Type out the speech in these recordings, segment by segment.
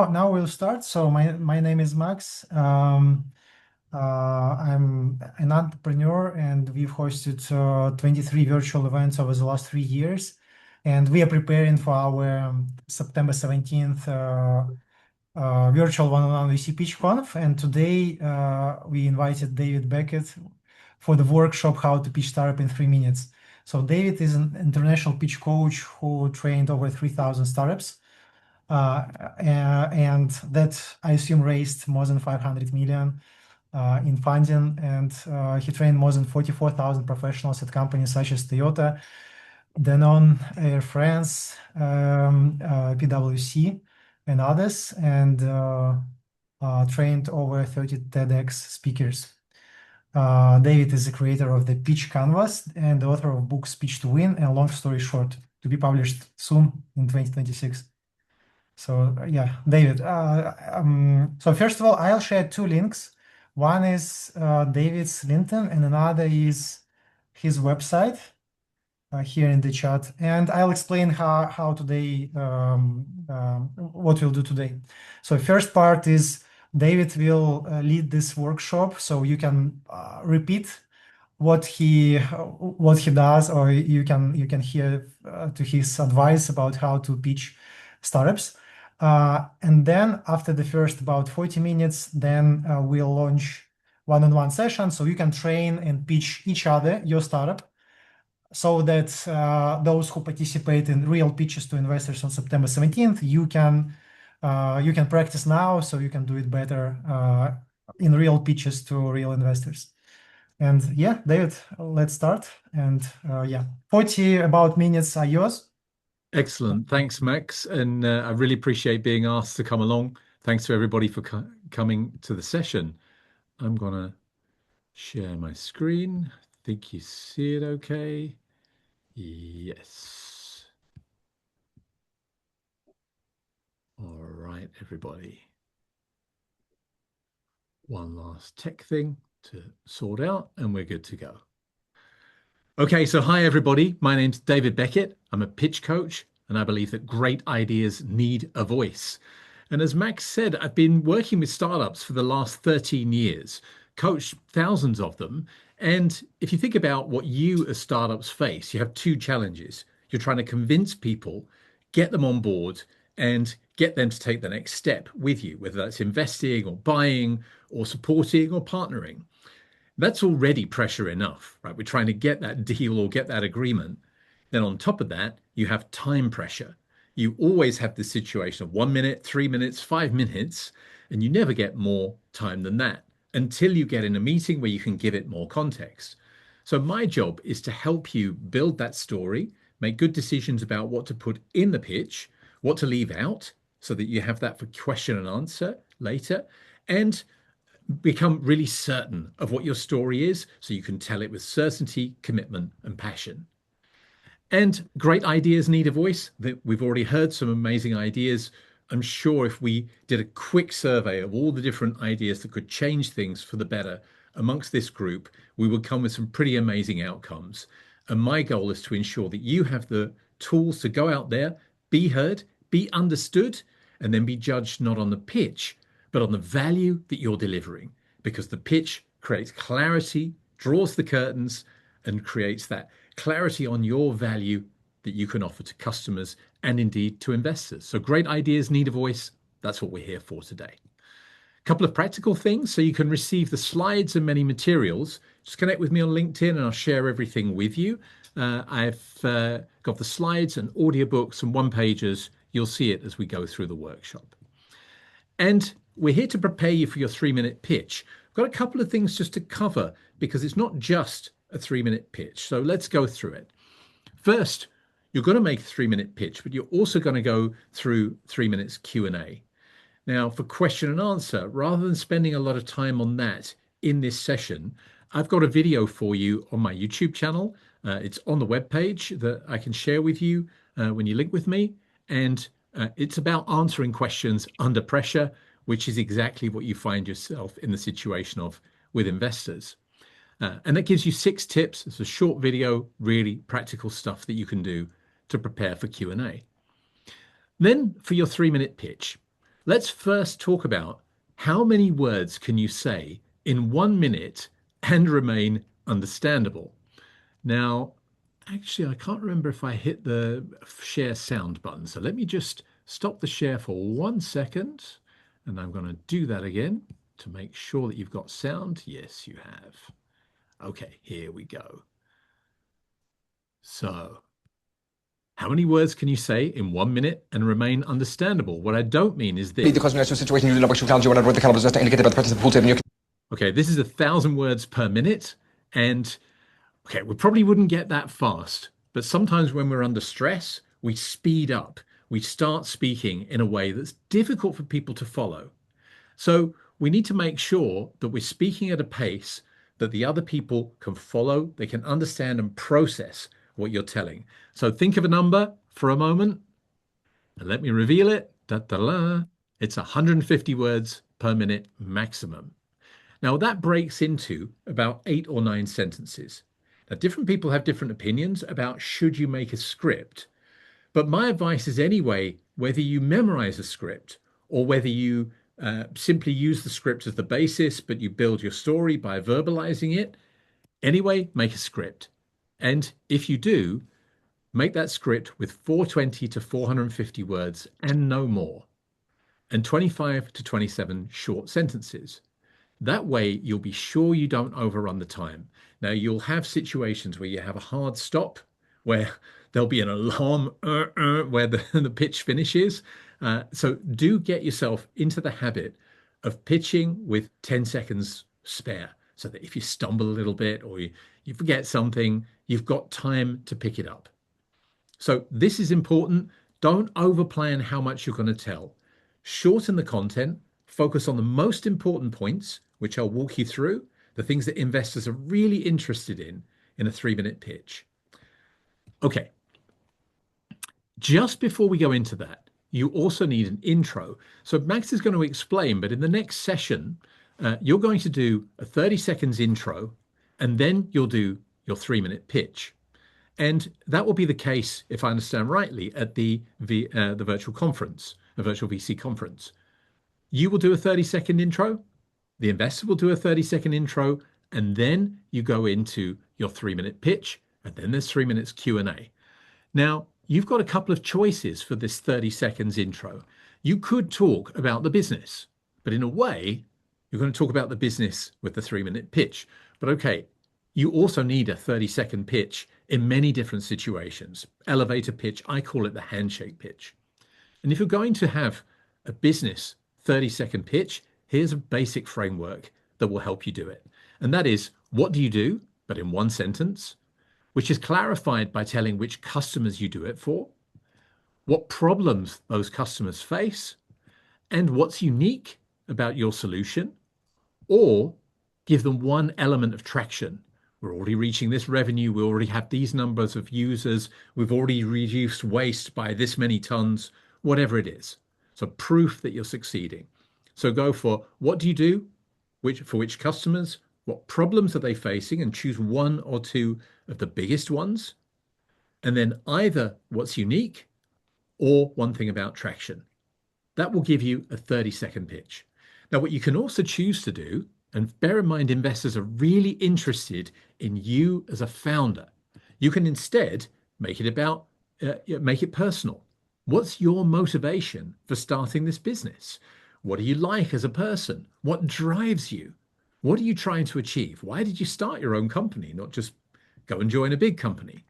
Now we'll start. So my name is Max. I'm an entrepreneur, and we've hosted 23 virtual events over the last 3 years. And we are preparing for our September 17th virtual one-on-one VC Pitch Conf. And today we invited David Beckett for the workshop How to Pitch Startup in 3 minutes. So David is an international pitch coach who trained over 3,000 startups. And that, I assume, raised more than 500 million in funding, and he trained more than 44,000 professionals at companies such as Toyota, Danone, Air France, PwC, and others, and trained over 30 TEDx speakers. David is the creator of the Pitch Canvas and the author of books Pitch to Win and Long Story Short, to be published soon in 2026. So yeah, David. So first of all, I'll share two links. One is David's LinkedIn, and another is his website here in the chat. And I'll explain how today what we'll do today. So first part is David will lead this workshop, so you can repeat what he does, or you can hear to his advice about how to pitch startups. And then after the first about 40 minutes, then we'll launch one-on-one session, so you can train and pitch each other your startup, so that those who participate in real pitches to investors on September 17th, you can practice now, so you can do it better in real pitches to real investors. And yeah, David, let's start. And yeah, 40 about minutes are yours. Excellent. Thanks, Max. And I really appreciate being asked to come along. Thanks to everybody for coming to the session. I'm going to share my screen. I think you see it okay. Yes. All right, everybody. One last tech thing to sort out, and we're good to go. Okay, so hi, everybody. My name's David Beckett. I'm a pitch coach, and I believe that great ideas need a voice. And as Max said, I've been working with startups for the last 13 years, coached thousands of them. And if you think about what you as startups face, you have two challenges. You're trying to convince people, get them on board, and get them to take the next step with you, whether that's investing or buying or supporting or partnering. That's already pressure enough, right? We're trying to get that deal or get that agreement. Then on top of that, you have time pressure. You always have the situation of 1 minute, 3 minutes, 5 minutes, and you never get more time than that until you get in a meeting where you can give it more context. So my job is to help you build that story, make good decisions about what to put in the pitch, what to leave out, so that you have that for question and answer later, and become really certain of what your story is so you can tell it with certainty, commitment, and passion. And great ideas need a voice. We've already heard some amazing ideas. I'm sure if we did a quick survey of all the different ideas that could change things for the better amongst this group, we would come with some pretty amazing outcomes. And my goal is to ensure that you have the tools to go out there, be heard, be understood, and then be judged not on the pitch, but on the value that you're delivering, because the pitch creates clarity, draws the curtains, and creates that clarity on your value that you can offer to customers and indeed to investors. So great ideas need a voice. That's what we're here for today. A couple of practical things so you can receive the slides and many materials. Just connect with me on LinkedIn and I'll share everything with you. I've got the slides and audiobooks and one-pagers. You'll see it as we go through the workshop. And we're here to prepare you for your 3-minute pitch. I've got a couple of things just to cover because it's not just a 3-minute pitch. So let's go through it. First, you're going to make a 3-minute pitch, but you're also going to go through 3 minutes Q&A. Now, for question and answer, rather than spending a lot of time on that in this session, I've got a video for you on my YouTube channel. It's on the webpage that I can share with you when you link with me. And it's about answering questions under pressure, which is exactly what you find yourself in the situation of with investors. And that gives you 6 tips. It's a short video, really practical stuff that you can do to prepare for Q&A. Then for your 3-minute pitch, let's first talk about how many words can you say in 1 minute and remain understandable. Now, actually, I can't remember if I hit the share sound button. So let me just stop the share for 1 second. And I'm going to do that again to make sure that you've got sound. Yes, you have. Okay, here we go. So, how many words can you say in 1 minute and remain understandable? What I don't mean is this. Okay, this is 1,000 words per minute. And okay, we probably wouldn't get that fast, but sometimes when we're under stress, we speed up. We start speaking in a way that's difficult for people to follow. So we need to make sure that we're speaking at a pace that the other people can follow, they can understand and process what you're telling. So think of a number for a moment and let me reveal it. Da-da-la. It's 150 words per minute maximum. Now that breaks into about 8 or 9 sentences. Now different people have different opinions about should you make a script, but my advice is anyway, whether you memorize a script or whether you simply use the script as the basis, but you build your story by verbalizing it, anyway, make a script. And if you do, make that script with 420 to 450 words and no more, and 25 to 27 short sentences. That way, you'll be sure you don't overrun the time. Now, you'll have situations where you have a hard stop, where there'll be an alarm where the pitch finishes. So do get yourself into the habit of pitching with 10 seconds spare, so that if you stumble a little bit or you forget something, you've got time to pick it up. So this is important. Don't overplan how much you're going to tell. Shorten the content, focus on the most important points, which I'll walk you through, the things that investors are really interested in a 3-minute pitch. Okay. Just before we go into that, you also need an intro. So Max is going to explain, but in the next session, you're going to do a 30 seconds intro, and then you'll do your 3-minute pitch. And that will be the case, if I understand rightly, at the virtual conference, a virtual VC conference. You will do a 30-second intro, the investor will do a 30-second intro, and then you go into your 3-minute pitch, and then there's 3 minutes Q&A. Now, you've got a couple of choices for this 30 seconds intro. You could talk about the business, but in a way, you're going to talk about the business with the 3-minute pitch. But okay, you also need a 30-second pitch in many different situations. Elevator pitch, I call it the handshake pitch. And if you're going to have a business 30-second pitch, here's a basic framework that will help you do it. And that is, what do you do, but in one sentence, which is clarified by telling which customers you do it for, what problems those customers face, and what's unique about your solution, or give them one element of traction. We're already reaching this revenue. We already have these numbers of users. We've already reduced waste by this many tons, whatever it is. So proof that you're succeeding. So go for what do you do, for which customers, what problems are they facing, and choose one or two of the biggest ones. And then either what's unique or one thing about traction. That will give you a 30-second pitch. Now, what you can also choose to do, and bear in mind, investors are really interested in you as a founder. You can instead make it personal. What's your motivation for starting this business? What are you like as a person? What drives you? What are you trying to achieve? Why did you start your own company, not just go and join a big company?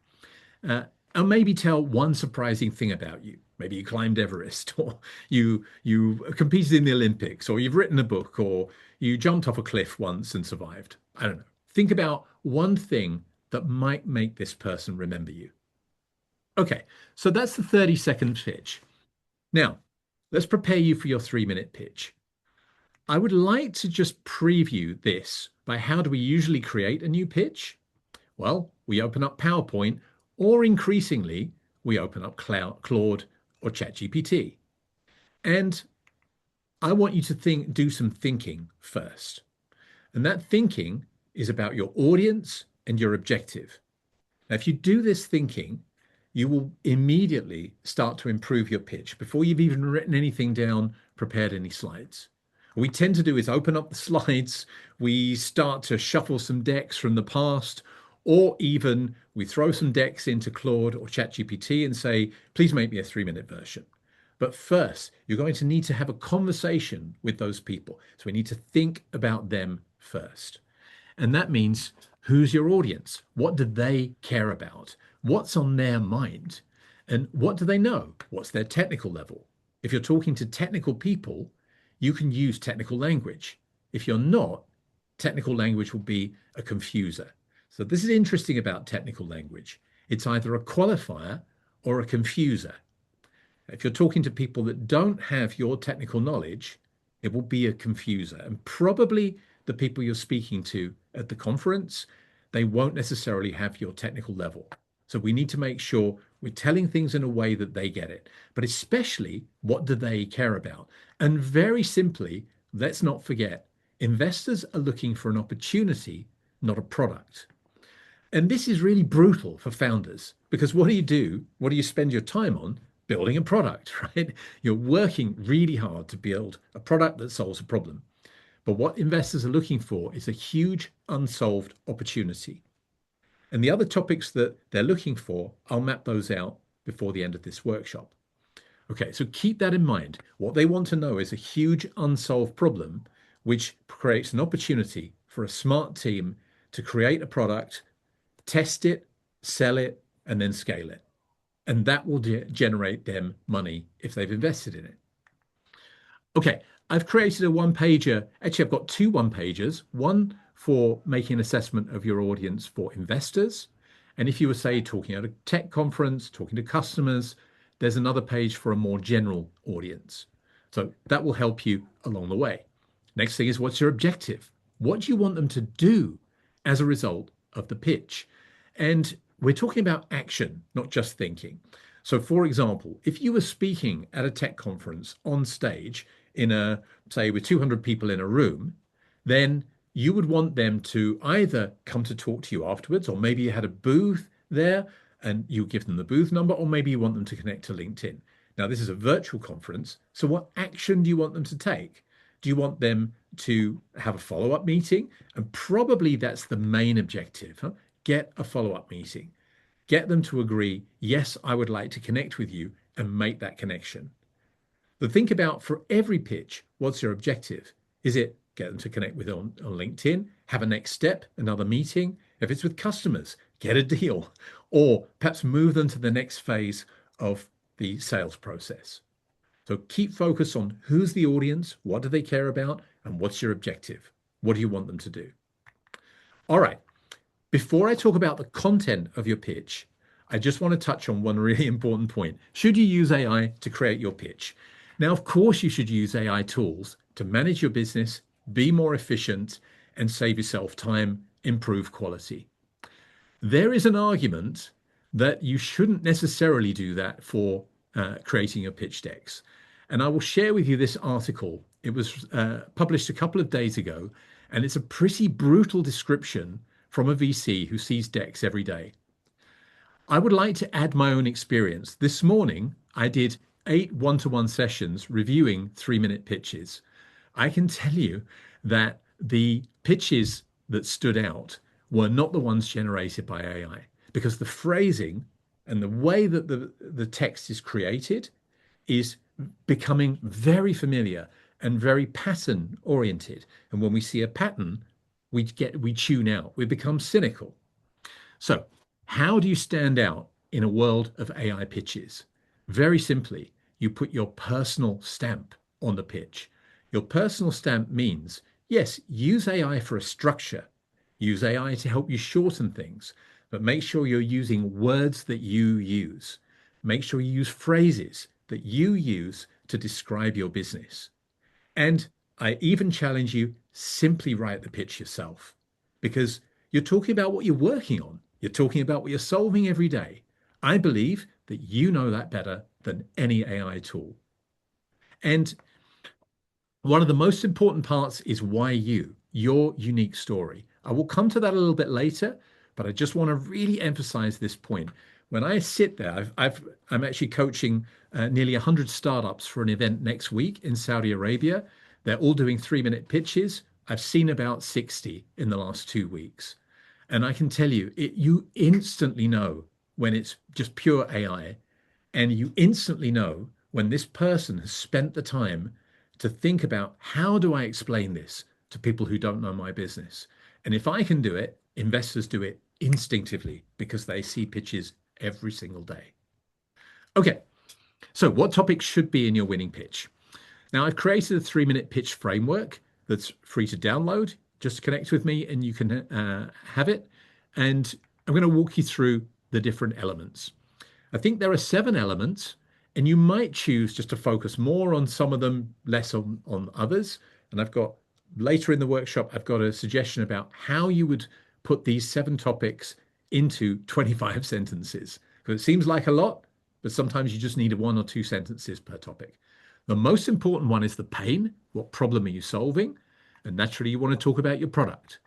And maybe tell one surprising thing about you. Maybe you climbed Everest, or you competed in the Olympics, or you've written a book, or you jumped off a cliff once and survived. I don't know. Think about one thing that might make this person remember you. Okay, so that's the 30-second pitch. Now, let's prepare you for your 3-minute pitch. I would like to just preview this by how do we usually create a new pitch? Well, we open up PowerPoint, or increasingly, we open up Claude or ChatGPT. And I want you to do some thinking first. And that thinking is about your audience and your objective. Now, if you do this thinking, you will immediately start to improve your pitch. Before you've even written anything down, prepared any slides. What we tend to do is open up the slides, we start to shuffle some decks from the past, or even we throw some decks into Claude or ChatGPT and say, please make me a 3-minute version. But first, you're going to need to have a conversation with those people. So we need to think about them first. And that means, who's your audience? What do they care about? What's on their mind? And what do they know? What's their technical level? If you're talking to technical people, you can use technical language. If you're not, technical language will be a confuser. So this is interesting about technical language. It's either a qualifier or a confuser. If you're talking to people that don't have your technical knowledge, it will be a confuser. And probably the people you're speaking to at the conference, they won't necessarily have your technical level. So we need to make sure we're telling things in a way that they get it, but especially what do they care about? And very simply, let's not forget, investors are looking for an opportunity, not a product. And this is really brutal for founders because what do you do? What do you spend your time on? Building a product, right? You're working really hard to build a product that solves a problem. But what investors are looking for is a huge unsolved opportunity. And the other topics that they're looking for, I'll map those out before the end of this workshop. Okay, so keep that in mind. What they want to know is a huge unsolved problem, which creates an opportunity for a smart team to create a product, test it, sell it, and then scale it. And that will generate them money if they've invested in it. Okay, I've created a one-pager. Actually, I've got 2 one-pagers, one for making an assessment of your audience for investors. And if you were, say, talking at a tech conference, talking to customers, there's another page for a more general audience. So that will help you along the way. Next thing is, what's your objective? What do you want them to do as a result of the pitch? And we're talking about action, not just thinking. So for example, if you were speaking at a tech conference on stage in a, say, with 200 people in a room, then you would want them to either come to talk to you afterwards, or maybe you had a booth there and you give them the booth number, or maybe you want them to connect to LinkedIn. Now, this is a virtual conference. So what action do you want them to take? Do you want them to have a follow-up meeting? And probably that's the main objective. Get a follow-up meeting. Get them to agree, yes, I would like to connect with you, and make that connection. But think about, for every pitch, what's your objective? Is it get them to connect with on LinkedIn, have a next step, another meeting? If it's with customers, get a deal, or perhaps move them to the next phase of the sales process. So keep focus on who's the audience, what do they care about, and what's your objective? What do you want them to do? All right. Before I talk about the content of your pitch, I just want to touch on one really important point. Should you use AI to create your pitch? Now, of course, you should use AI tools to manage your business, be more efficient, and save yourself time, improve quality. There is an argument that you shouldn't necessarily do that for creating your pitch decks. And I will share with you this article. It was published a couple of days ago, and it's a pretty brutal description from a VC who sees decks every day. I would like to add my own experience. This morning, I did 8 one-to-one sessions reviewing 3-minute pitches. I can tell you that the pitches that stood out were not the ones generated by AI, because the phrasing and the way that the text is created is becoming very familiar and very pattern oriented. And when we see a pattern, we tune out, we become cynical. So how do you stand out in a world of AI pitches? Very simply, you put your personal stamp on the pitch. Your personal stamp means, yes, use AI for a structure, use AI to help you shorten things, but make sure you're using words that you use. Make sure you use phrases that you use to describe your business. And I even challenge you, simply write the pitch yourself, because you're talking about what you're working on. You're talking about what you're solving every day. I believe that you know that better than any AI tool. And one of the most important parts is why you, your unique story. I will come to that a little bit later, but I just want to really emphasize this point. when I sit there, I'm actually coaching nearly 100 startups for an event next week in Saudi Arabia. They're all doing 3-minute pitches. I've seen about 60 in the last 2 weeks. And I can tell you, you instantly know when it's just pure AI, and you instantly know when this person has spent the time to think about how do I explain this to people who don't know my business. And if I can do it, investors do it instinctively because they see pitches every single day. Okay, so what topics should be in your winning pitch? Now, I've created a 3-minute pitch framework that's free to download. Just connect with me and you can have it. And I'm going to walk you through the different elements. I think there are 7 elements, and you might choose just to focus more on some of them, less on others. And I've got later in the workshop, I've got a suggestion about how you would put these 7 topics into 25 sentences. Because it seems like a lot, but sometimes you just need 1 or 2 sentences per topic. The most important one is the pain. What problem are you solving? And naturally, you want to talk about your product.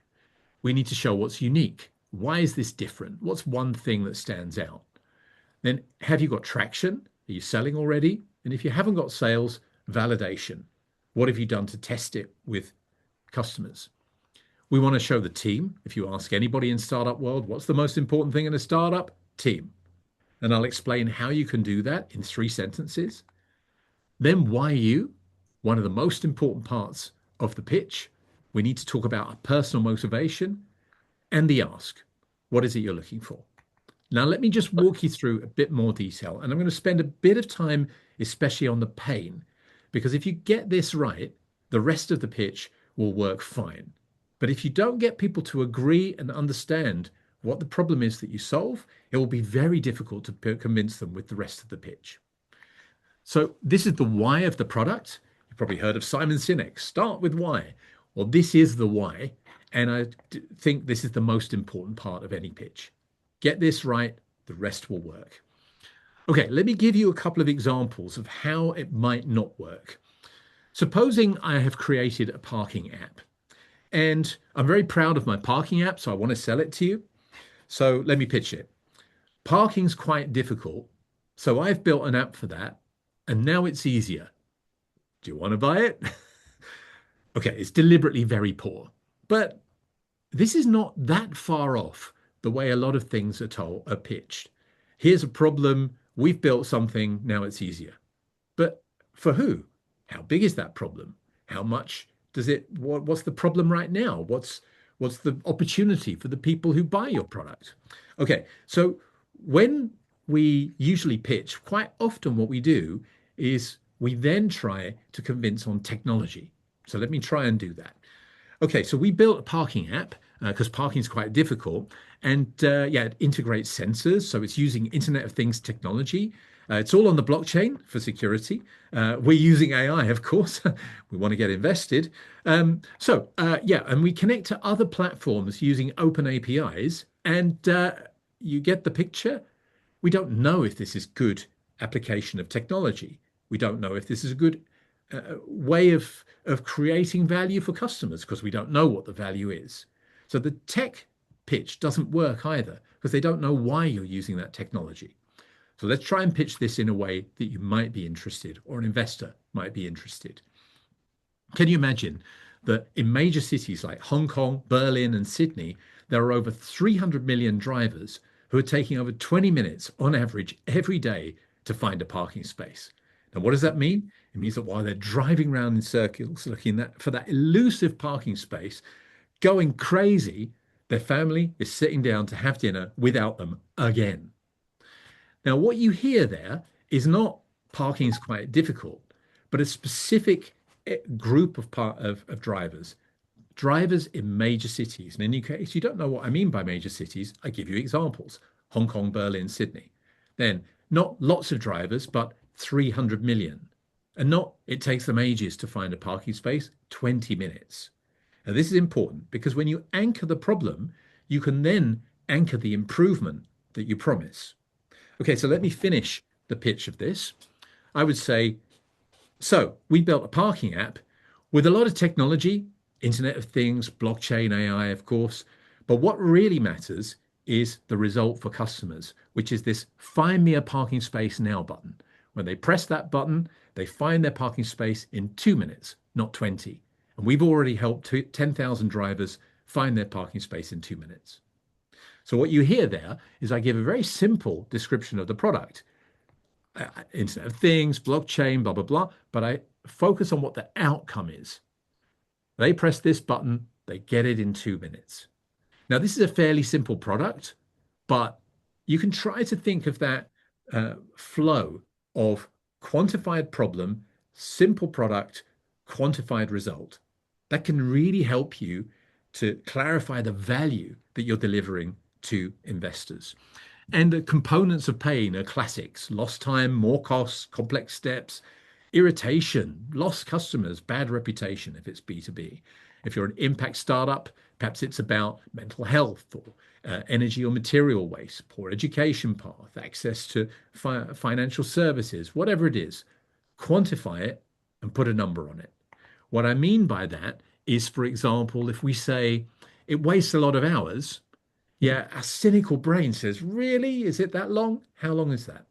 We need to show what's unique. Why is this different? What's one thing that stands out? Then, have you got traction? Are you selling already? And if you haven't got sales, validation. What have you done to test it with customers? We want to show the team. If you ask anybody in startup world, what's the most important thing in a startup? Team. And I'll explain how you can do that in 3 sentences. Then why you? One of the most important parts of the pitch. We need to talk about a personal motivation and the ask. What is it you're looking for? Now, let me just walk you through a bit more detail. And I'm going to spend a bit of time, especially on the pain, because if you get this right, the rest of the pitch will work fine. But if you don't get people to agree and understand what the problem is that you solve, it will be very difficult to convince them with the rest of the pitch. So this is the why of the product. You've probably heard of Simon Sinek, start with why. Well, this is the why. And I think this is the most important part of any pitch. Get this right, the rest will work. Okay, let me give you a couple of examples of how it might not work. Supposing I have created a parking app, and I'm very proud of my parking app, so I want to sell it to you. So let me pitch it. Parking's quite difficult, so I've built an app for that, and now it's easier. Do you want to buy it? Okay, it's deliberately very poor, but this is not that far off the way a lot of things are pitched. Here's a problem. We've built something. Now it's easier. But for who? How big is that problem? How much does it, what's the problem right now? What's the opportunity for the people who buy your product? Okay, so when we usually pitch, quite often what we do is we then try to convince on technology. So let me try and do that. Okay, so we built a parking app because parking is quite difficult. And yeah, it integrates sensors. So it's using Internet of Things technology. It's all on the blockchain for security. We're using AI, of course. We want to get invested. Yeah, and we connect to other platforms using open APIs. And you get the picture. We don't know if this is good application of technology. We don't know if this is a good way of creating value for customers because we don't know what the value is. So the tech pitch doesn't work either because they don't know why you're using that technology. So let's try and pitch this in a way that you might be interested or an investor might be interested. Can you imagine that in major cities like Hong Kong, Berlin, and Sydney, there are over 300 million drivers who are taking over 20 minutes on average every day to find a parking space? Now, what does that mean? It means that while they're driving around in circles looking for that elusive parking space, going crazy, their family is sitting down to have dinner without them again. Now, what you hear there is not parking is quite difficult, but a specific group of drivers. Drivers in major cities. And in case you don't know what I mean by major cities, I give you examples. Hong Kong, Berlin, Sydney. Then not lots of drivers, but 300 million. And not it takes them ages to find a parking space, 20 minutes. Now, this is important because when you anchor the problem, you can then anchor the improvement that you promise. Okay, so let me finish the pitch of this. I would say, so we built a parking app with a lot of technology, Internet of Things, blockchain, AI, of course. But what really matters is the result for customers, which is this Find Me a Parking Space Now button. When they press that button, they find their parking space in 2 minutes, not 20. And we've already helped 10,000 drivers find their parking space in 2 minutes. So what you hear there is I give a very simple description of the product. Internet of Things, blockchain, blah, blah, blah. But I focus on what the outcome is. They press this button, they get it in 2 minutes. Now, this is a fairly simple product, but you can try to think of that flow of quantified problem, simple product, quantified result. That can really help you to clarify the value that you're delivering to investors. And the components of pain are classics: lost time, more costs, complex steps, irritation, lost customers, bad reputation if it's B2B. If you're an impact startup, perhaps it's about mental health or energy or material waste, poor education path, access to financial services, whatever it is. Quantify it and put a number on it. What I mean by that is, for example, if we say it wastes a lot of hours, yeah, a cynical brain says, really? Is it that long? How long is that?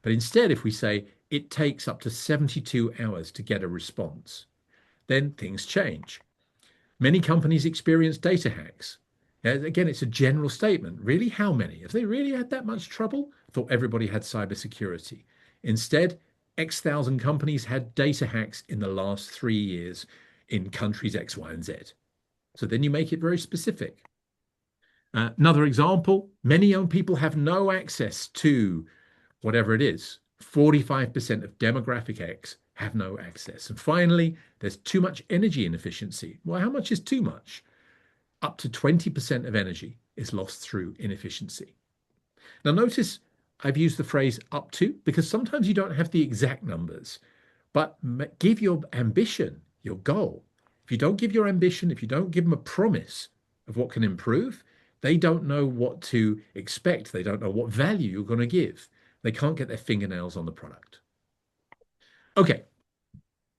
But instead, if we say it takes up to 72 hours to get a response, then things change. Many companies experience data hacks. Again, it's a general statement. Really, how many? Have they really had that much trouble? Thought everybody had cybersecurity. Instead, X thousand companies had data hacks in the last 3 years in countries X, Y, and Z. So then you make it very specific. Another example, many young people have no access to whatever it is. 45% of demographic X have no access. And finally, there's too much energy inefficiency. Well, how much is too much? Up to 20% of energy is lost through inefficiency. Now, notice I've used the phrase up to because sometimes you don't have the exact numbers, but give your ambition, your goal. If you don't give your ambition, if you don't give them a promise of what can improve, they don't know what to expect. They don't know what value you're going to give. They can't get their fingernails on the product. Okay,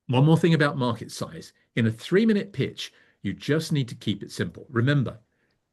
one more thing about market size. In a 3-minute pitch, you just need to keep it simple. Remember,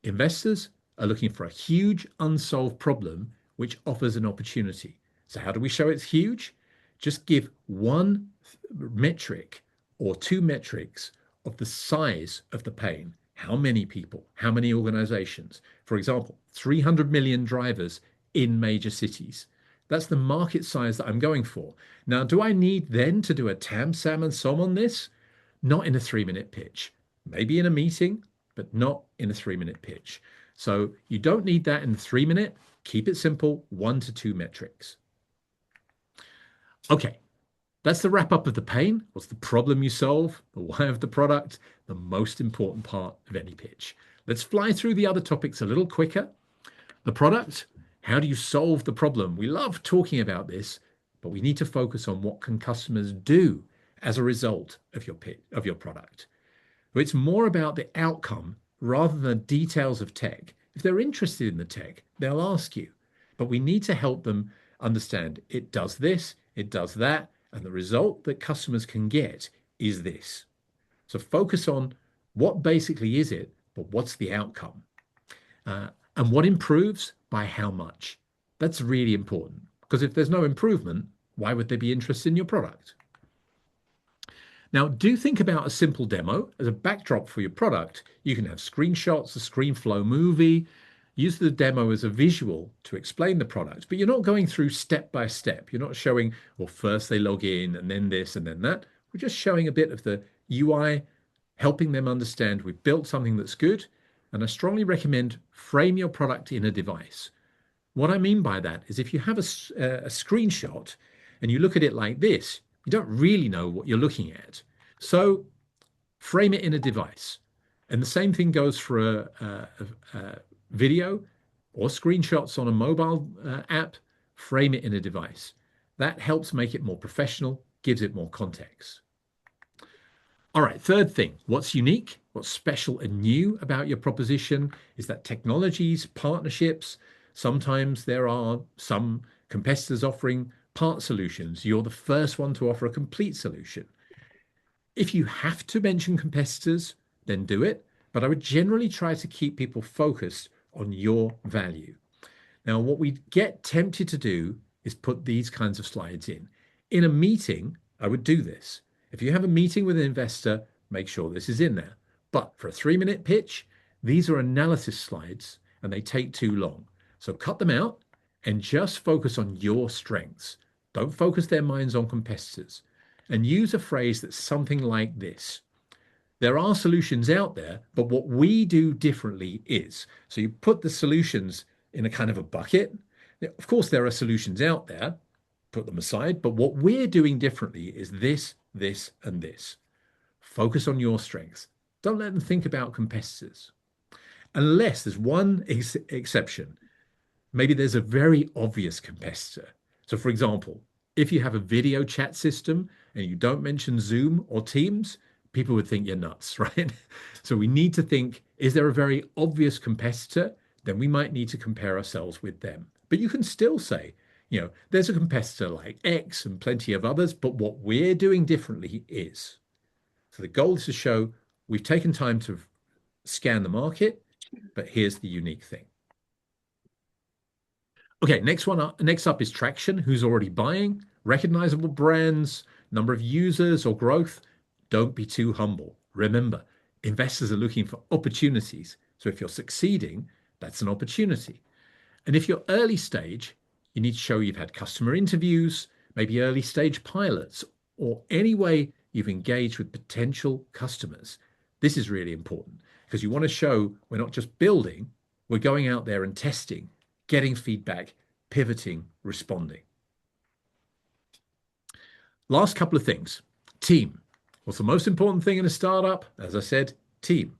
investors are looking for a huge unsolved problem which offers an opportunity. So how do we show it's huge? Just give one metric or 2 metrics of the size of the pain. How many people, how many organizations? For example, 300 million drivers in major cities. That's the market size that I'm going for. Now, do I need then to do a tam, sam, and som on this? Not in a 3-minute pitch. Maybe in a meeting, but not in a 3-minute pitch. So you don't need that in the 3-minute. Keep it simple, 1 to 2 metrics. Okay, that's the wrap up of the pain. What's the problem you solve? The why of the product, the most important part of any pitch. Let's fly through the other topics a little quicker. The product, how do you solve the problem? We love talking about this, but we need to focus on what can customers do as a result of your product. It's more about the outcome rather than the details of tech. If they're interested in the tech, they'll ask you, but we need to help them understand it does this, it does that, and the result that customers can get is this. So focus on what basically is it, but what's the outcome? And what improves by how much? That's really important, because if there's no improvement, why would they be interested in your product? Now, do think about a simple demo as a backdrop for your product. You can have screenshots, a screen flow movie. Use the demo as a visual to explain the product, but you're not going through step by step. You're not showing, well, first they log in and then this and then that. We're just showing a bit of the UI, helping them understand we've built something that's good. And I strongly recommend frame your product in a device. What I mean by that is if you have a screenshot and you look at it like this, you don't really know what you're looking at. So frame it in a device. And the same thing goes for a video or screenshots on a mobile app. Frame it in a device. That helps make it more professional, gives it more context. All right, third thing, what's unique, what's special and new about your proposition is that technologies, partnerships, sometimes there are some competitors offering part solutions. You're the first one to offer a complete solution. If you have to mention competitors, then do it. But I would generally try to keep people focused on your value. Now, what we get tempted to do is put these kinds of slides in. In a meeting, I would do this. If you have a meeting with an investor, make sure this is in there. But for a 3-minute pitch, these are analysis slides and they take too long. So cut them out and just focus on your strengths. Don't focus their minds on competitors. And use a phrase that's something like this. There are solutions out there, but what we do differently is. So you put the solutions in a kind of a bucket. Of course, there are solutions out there, put them aside, but what we're doing differently is this, this, and this. Focus on your strengths. Don't let them think about competitors. Unless there's one exception. Maybe there's a very obvious competitor. So for example, if you have a video chat system and you don't mention Zoom or Teams, people would think you're nuts, right? So we need to think, is there a very obvious competitor? Then we might need to compare ourselves with them. But you can still say, there's a competitor like X and plenty of others, but what we're doing differently is. So the goal is to show we've taken time to scan the market, but here's the unique thing. Okay, next up is traction. Who's already buying? Recognizable brands, number of users or growth. Don't be too humble. Remember, investors are looking for opportunities. So if you're succeeding, that's an opportunity. And if you're early stage, you need to show you've had customer interviews, maybe early stage pilots, or any way you've engaged with potential customers. This is really important because you want to show we're not just building, we're going out there and testing, getting feedback, pivoting, responding. Last couple of things. Team. What's the most important thing in a startup? As I said, team.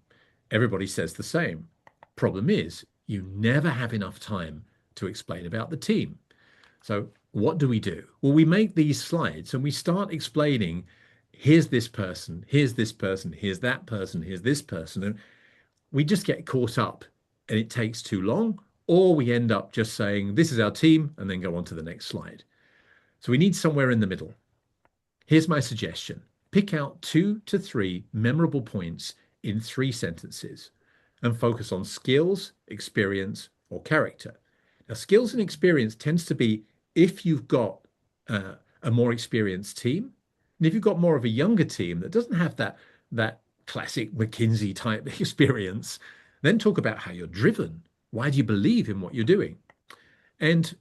Everybody says the same. Problem is, you never have enough time to explain about the team. So what do? Well, we make these slides and we start explaining, here's this person, here's this person, here's that person, here's this person. And we just get caught up and it takes too long, or we end up just saying, this is our team, and then go on to the next slide. So we need somewhere in the middle. Here's my suggestion. Pick out 2 to 3 memorable points in 3 sentences and focus on skills, experience, or character. Now, skills and experience tends to be if you've got a more experienced team, and if you've got more of a younger team that doesn't have that classic McKinsey type experience, then talk about how you're driven. Why do you believe in what you're doing? And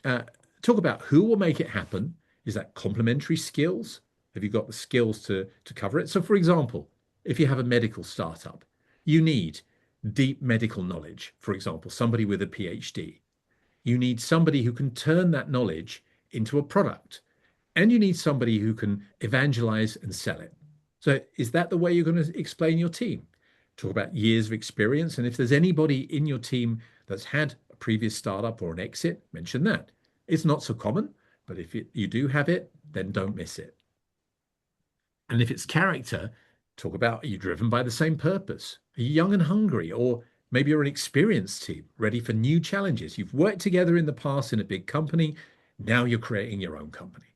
talk about who will make it happen. Is that complementary skills? Have you got the skills to cover it? So for example, if you have a medical startup, you need deep medical knowledge. For example, somebody with a PhD. You need somebody who can turn that knowledge into a product. And you need somebody who can evangelize and sell it. So is that the way you're going to explain your team? Talk about years of experience. And if there's anybody in your team that's had a previous startup or an exit, mention that. It's not so common, but if you do have it, then don't miss it. And if it's character, talk about, are you driven by the same purpose? Are you young and hungry? Or maybe you're an experienced team, ready for new challenges. You've worked together in the past in a big company. Now you're creating your own company.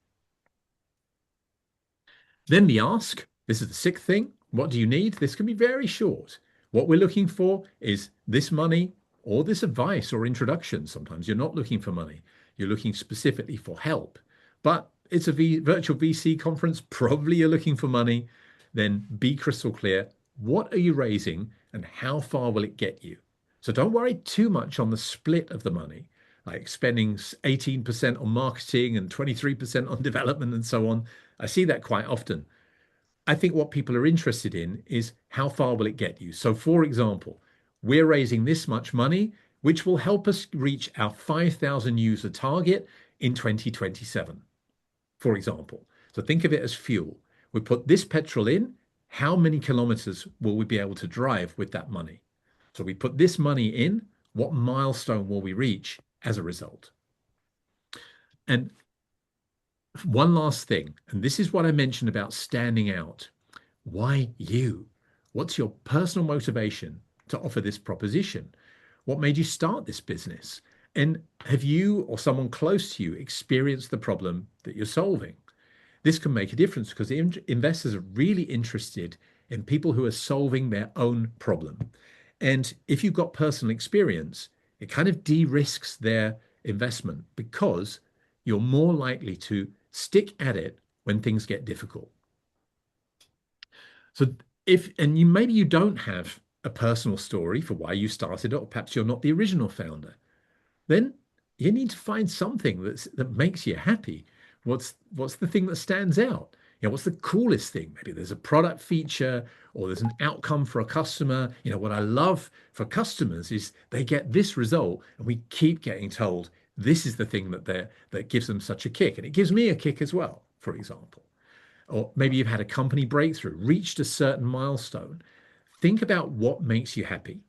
Then the ask. This is the 6th thing. What do you need? This can be very short. What we're looking for is this money or this advice or introduction. Sometimes you're not looking for money. You're looking specifically for help. But it's a virtual VC conference. Probably you're looking for money. Then be crystal clear. What are you raising and how far will it get you? So don't worry too much on the split of the money, like spending 18% on marketing and 23% on development and so on. I see that quite often. I think what people are interested in is how far will it get you? So for example, we're raising this much money, which will help us reach our 5,000 user target in 2027, for example. So think of it as fuel. We put this petrol in, how many kilometers will we be able to drive with that money? So we put this money in, what milestone will we reach as a result? And one last thing, and this is what I mentioned about standing out. Why you? What's your personal motivation to offer this proposition? What made you start this business? And have you or someone close to you experienced the problem that you're solving? This can make a difference because investors are really interested in people who are solving their own problem. And if you've got personal experience, it kind of de-risks their investment because you're more likely to stick at it when things get difficult. So and you maybe you don't have a personal story for why you started it, or perhaps you're not the original founder, then you need to find something that makes you happy. What's the thing that stands out? What's the coolest thing? Maybe there's a product feature or there's an outcome for a customer. What I love for customers is they get this result and we keep getting told this is the thing that gives them such a kick. And it gives me a kick as well, for example. Or maybe you've had a company breakthrough, reached a certain milestone. Think about what makes you happy.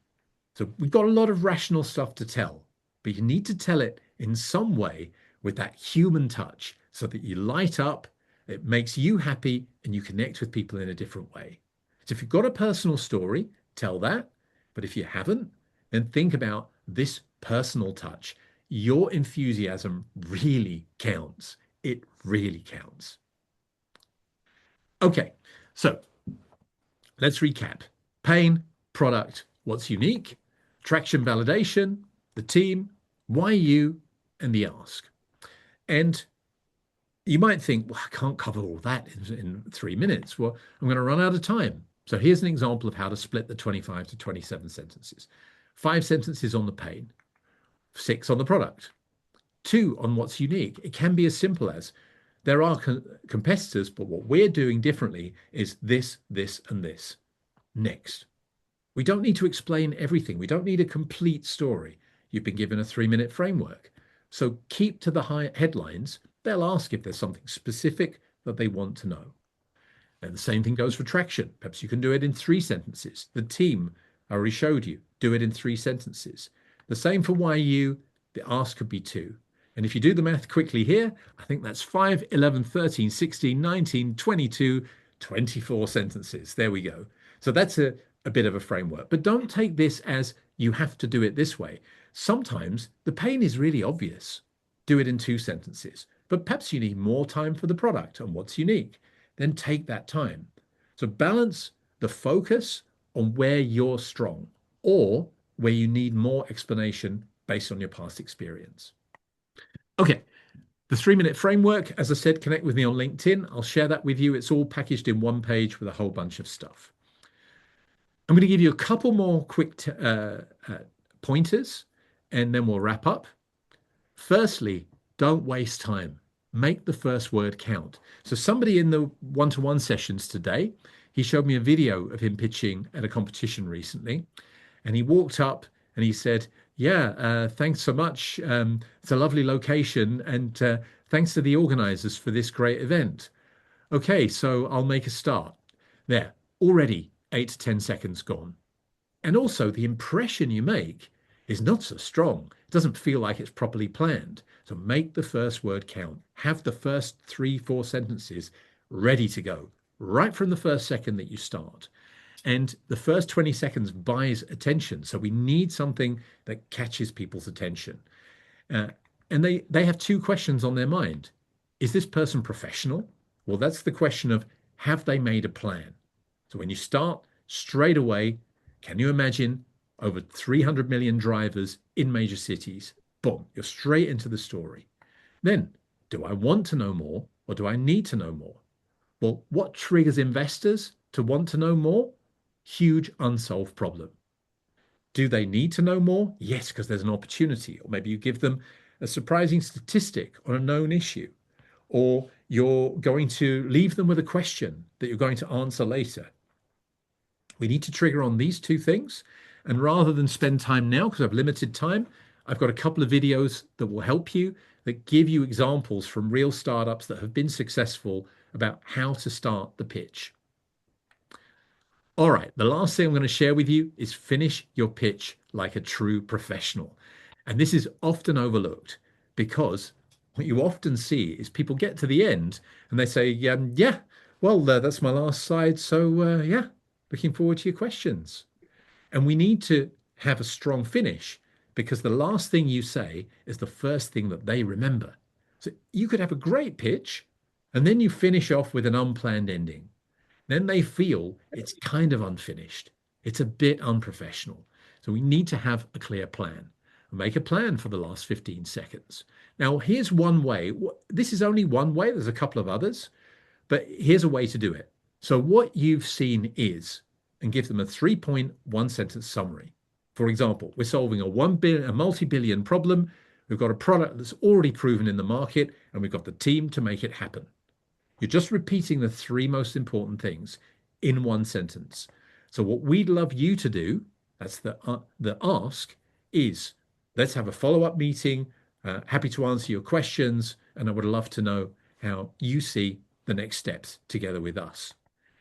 So we've got a lot of rational stuff to tell, but you need to tell it in some way with that human touch so that you light up, it makes you happy, and you connect with people in a different way. So if you've got a personal story, tell that. But if you haven't, then think about this personal touch. Your enthusiasm really counts. It really counts. Okay, so let's recap. Pain, product, what's unique, traction validation, the team, why you, and the ask. And you might think, well, I can't cover all that in 3 minutes. Well, I'm going to run out of time. So here's an example of how to split the 25 to 27 sentences. 5 sentences on the pain, 6 on the product, 2 on what's unique. It can be as simple as there are competitors, but what we're doing differently is this, this, and this. Next. We don't need to explain everything. We don't need a complete story. You've been given a 3-minute framework. So keep to the headlines. They'll ask if there's something specific that they want to know. And the same thing goes for traction. Perhaps you can do it in 3 sentences. The team, I already showed you, do it in 3 sentences. The same for why you, the ask could be 2. And if you do the math quickly here, I think that's 5, 11, 13, 16, 19, 22, 24 sentences. There we go. So that's a bit of a framework. But don't take this as you have to do it this way. Sometimes the pain is really obvious. Do it in 2 sentences. But perhaps you need more time for the product and what's unique. Then take that time. So balance the focus on where you're strong or where you need more explanation based on your past experience. Okay, the 3-minute framework, as I said, connect with me on LinkedIn. I'll share that with you. It's all packaged in one page with a whole bunch of stuff. I'm going to give you a couple more quick pointers, and then we'll wrap up. Firstly, don't waste time. Make the first word count. So somebody in the one-to-one sessions today, he showed me a video of him pitching at a competition recently, and he walked up and he said, yeah, thanks so much. It's a lovely location, and thanks to the organizers for this great event. Okay, so I'll make a start. There, already 8 to 10 seconds gone. And also the impression you make is not so strong. It doesn't feel like it's properly planned. So make the first word count. Have the first 3, 4 sentences ready to go right from the first second that you start. And the first 20 seconds buys attention. So we need something that catches people's attention. And they have 2 questions on their mind. Is this person professional? Well, that's the question of, have they made a plan? So when you start straight away, can you imagine over 300 million drivers in major cities? Boom, you're straight into the story. Then, do I want to know more or do I need to know more? Well, what triggers investors to want to know more? Huge unsolved problem. Do they need to know more? Yes, because there's an opportunity. Or maybe you give them a surprising statistic on a known issue. Or you're going to leave them with a question that you're going to answer later. We need to trigger on these 2 things. And rather than spend time now, because I've limited time, I've got a couple of videos that will help you, that give you examples from real startups that have been successful about how to start the pitch. All right, the last thing I'm going to share with you is finish your pitch like a true professional. And this is often overlooked because what you often see is people get to the end and they say, yeah, well, that's my last slide. So yeah, looking forward to your questions. And we need to have a strong finish because the last thing you say is the first thing that they remember. So you could have a great pitch and then you finish off with an unplanned ending. Then they feel it's kind of unfinished. It's a bit unprofessional. So we need to have a clear plan. Make a plan for the last 15 seconds. Now, here's one way. This is only one way. There's a couple of others, but here's a way to do it. So what you've seen is, and give them a 3-point, one-sentence summary. For example, we're solving a multi-billion problem. We've got a product that's already proven in the market, and we've got the team to make it happen. You're just repeating the 3 most important things in one sentence. So what we'd love you to do, that's the ask, is let's have a follow-up meeting. Happy to answer your questions, and I would love to know how you see the next steps together with us.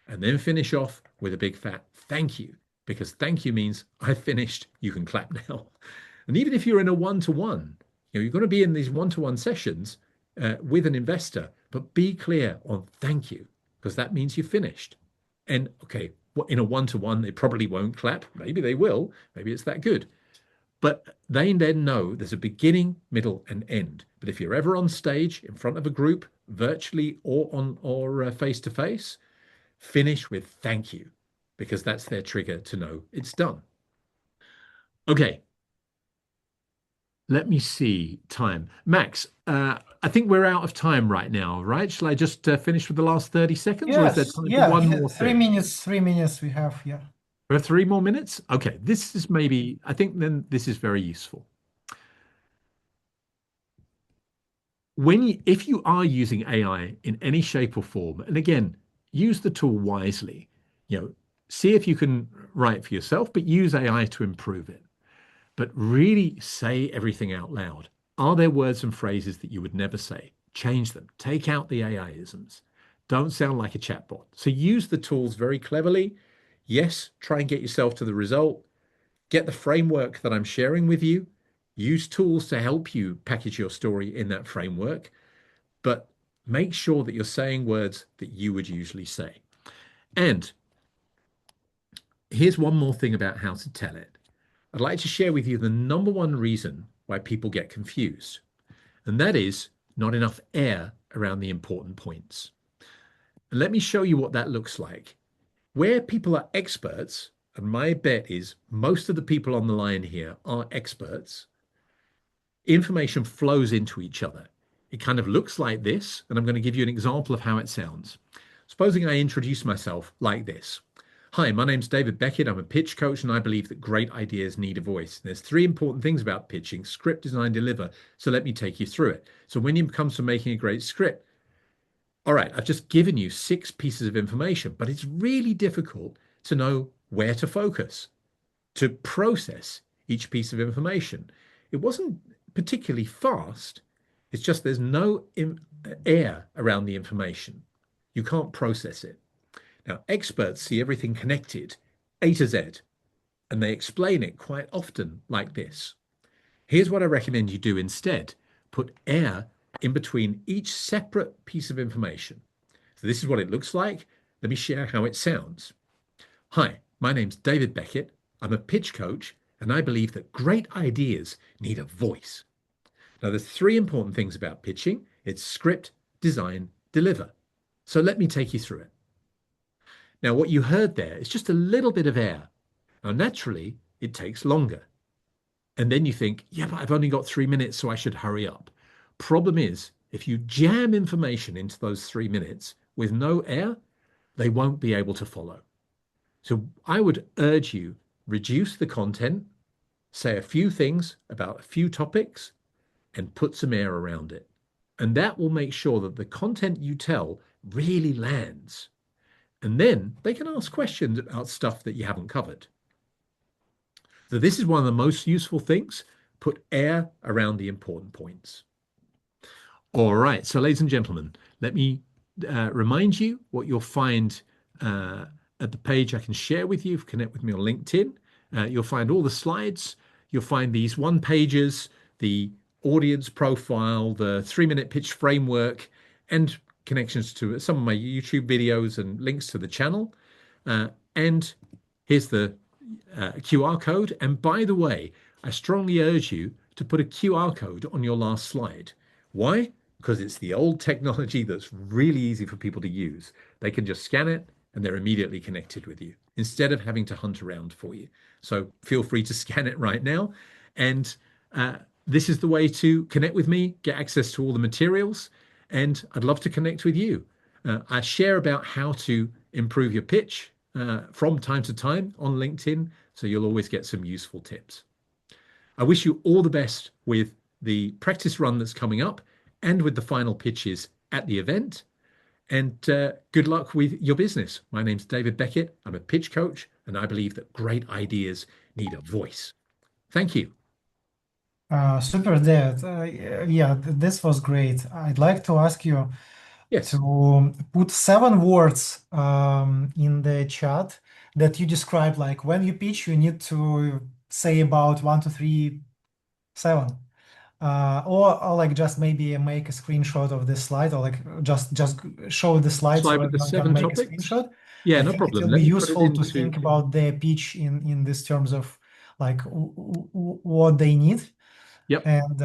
And then finish off with a big fat thank you, because thank you means I've finished, you can clap now. And even if you're in a one-to-one, you're going to be in these one-to-one sessions with an investor, but be clear on thank you, because that means you've finished. And okay, in a one-to-one, they probably won't clap. Maybe they will. Maybe it's that good. But they then know there's a beginning, middle, and end. But if you're ever on stage in front of a group, virtually or face-to-face, finish with thank you, because that's their trigger to know it's done. Okay. Let me see time. Max, I think we're out of time right now, right? Shall I just finish with the last 30 seconds, or is there Yes, time yeah, for one more 3 minutes, thing? 3 minutes we have, yeah. For 3 more minutes? Okay, this is maybe, I think then this is very useful. If you are using AI in any shape or form, and again, use the tool wisely, see if you can write for yourself, but use AI to improve it. But really say everything out loud. Are there words and phrases that you would never say? Change them. Take out the AI-isms. Don't sound like a chatbot. So use the tools very cleverly. Yes, try and get yourself to the result. Get the framework that I'm sharing with you. Use tools to help you package your story in that framework. But make sure that you're saying words that you would usually say. And here's one more thing about how to tell it. I'd like to share with you the number one reason why people get confused, and that is not enough air around the important points. And let me show you what that looks like. Where people are experts, and my bet is most of the people on the line here are experts, information flows into each other. It kind of looks like this, and I'm going to give you an example of how it sounds. Supposing I introduce myself like this. Hi, my name's David Beckett. I'm a pitch coach, and I believe that great ideas need a voice. There's 3 important things about pitching: script, design, deliver. So let me take you through it. So when it comes to making a great script, all right, I've just given you 6 pieces of information, but it's really difficult to know where to focus, to process each piece of information. It wasn't particularly fast. It's just there's no air around the information. You can't process it. Now, experts see everything connected, A to Z, and they explain it quite often like this. Here's what I recommend you do instead. Put air in between each separate piece of information. So this is what it looks like. Let me share how it sounds. Hi, my name's David Beckett. I'm a pitch coach, and I believe that great ideas need a voice. Now, there's 3 important things about pitching. It's script, design, deliver. So let me take you through it. Now, what you heard there is just a little bit of air. Now, naturally, it takes longer. And then you think, yeah, but I've only got 3 minutes, so I should hurry up. Problem is, if you jam information into those 3 minutes with no air, they won't be able to follow. So I would urge you, reduce the content, say a few things about a few topics, and put some air around it. And that will make sure that the content you tell really lands. And then they can ask questions about stuff that you haven't covered. So this is one of the most useful things. Put air around the important points. All right. So ladies and gentlemen, let me remind you what you'll find at the page I can share with you. Connect with me on LinkedIn. You'll find all the slides. You'll find these one-pagers, the audience profile, the 3-minute pitch framework, and connections to some of my YouTube videos and links to the channel. And here's the QR code. And by the way, I strongly urge you to put a QR code on your last slide. Why? Because it's the old technology that's really easy for people to use. They can just scan it and they're immediately connected with you. instead of having to hunt around for you. So feel free to scan it right now. And this is the way to connect with me, get access to all the materials, and I'd love to connect with you. I share about how to improve your pitch from time to time on LinkedIn, so you'll always get some useful tips. I wish you all the best with the practice run that's coming up and with the final pitches at the event. And good luck with your business. My name's David Beckett. I'm a pitch coach, and I believe that great ideas need a voice. Thank you. Super, David. Yeah, this was great. I'd like to ask you Yes. to put 7 words in the chat that you describe, like when you pitch, you need to say about 1, 2, 3, 7. Or like just maybe make a screenshot of this slide, or like just show the slide so Slide with the everyone can 7 make a topics. screenshot. Yeah, I no think it problem. will Let be me put it useful to into. think about their pitch in this terms of like what they need, Yep. and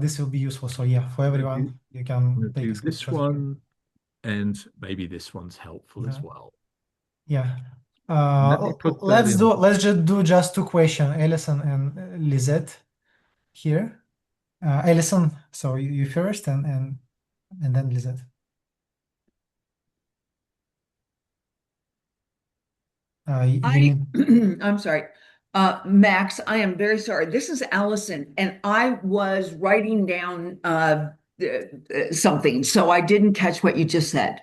this will be useful. So yeah, for I'm gonna do, everyone, you I'm can gonna take a do this screenshot here. one, and maybe this one's helpful as Yeah. well. Yeah. Let me put that in. Let's just do just 2 questions, Alison and Lisette here. Alison, so you first, and then Lisette. You I, need. I'm sorry. Max, I am very sorry. This is Allison, and I was writing down something, so I didn't catch what you just said.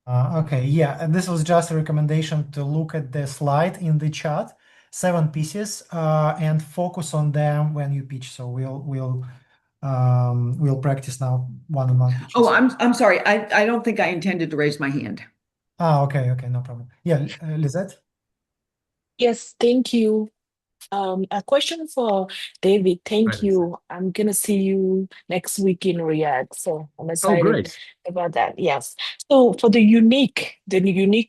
Okay, yeah, and this was just a recommendation to look at the slide in the chat, 7 pieces, and focus on them when you pitch. So we'll practice now one-on-one pitches. Oh, I'm sorry. I don't think I intended to raise my hand. Okay, no problem. Yeah, Lisette. Yes, thank you. A question for David. Right, Thank Lisa. you. I'm gonna see you next week in Riyadh, so I'm Oh, excited great. about that. Yes. So for the unique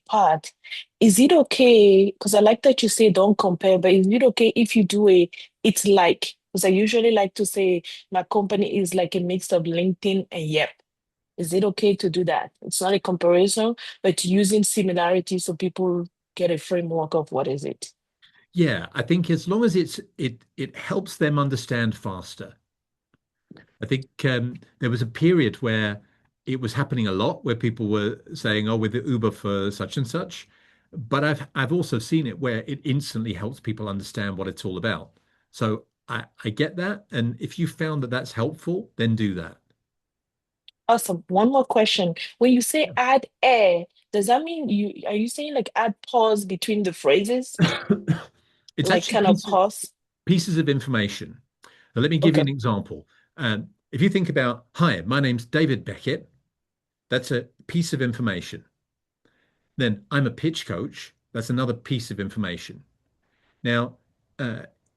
part, is it okay? Because I like that you say don't compare, but is it okay if you do it's like, because I usually like to say my company is like a mix of LinkedIn and Yep. Is it okay to do that? It's not a comparison, but using similarities so people get a framework of what is it. Yeah, I think as long as it helps them understand faster. I think there was a period where it was happening a lot, where people were saying, "Oh, with the Uber for such and such," but I've also seen it where it instantly helps people understand what it's all about. So I get that, and if you found that that's helpful, then do that. Awesome. One more question. When you say add air, does that mean you saying like add pause between the phrases? It's Like actually kind of pause? pieces of information. Now, let me give you Okay. an example. If you think about, "Hi, my name's David Beckett," that's a piece of information. Then I'm a pitch coach. That's another piece of information. Now,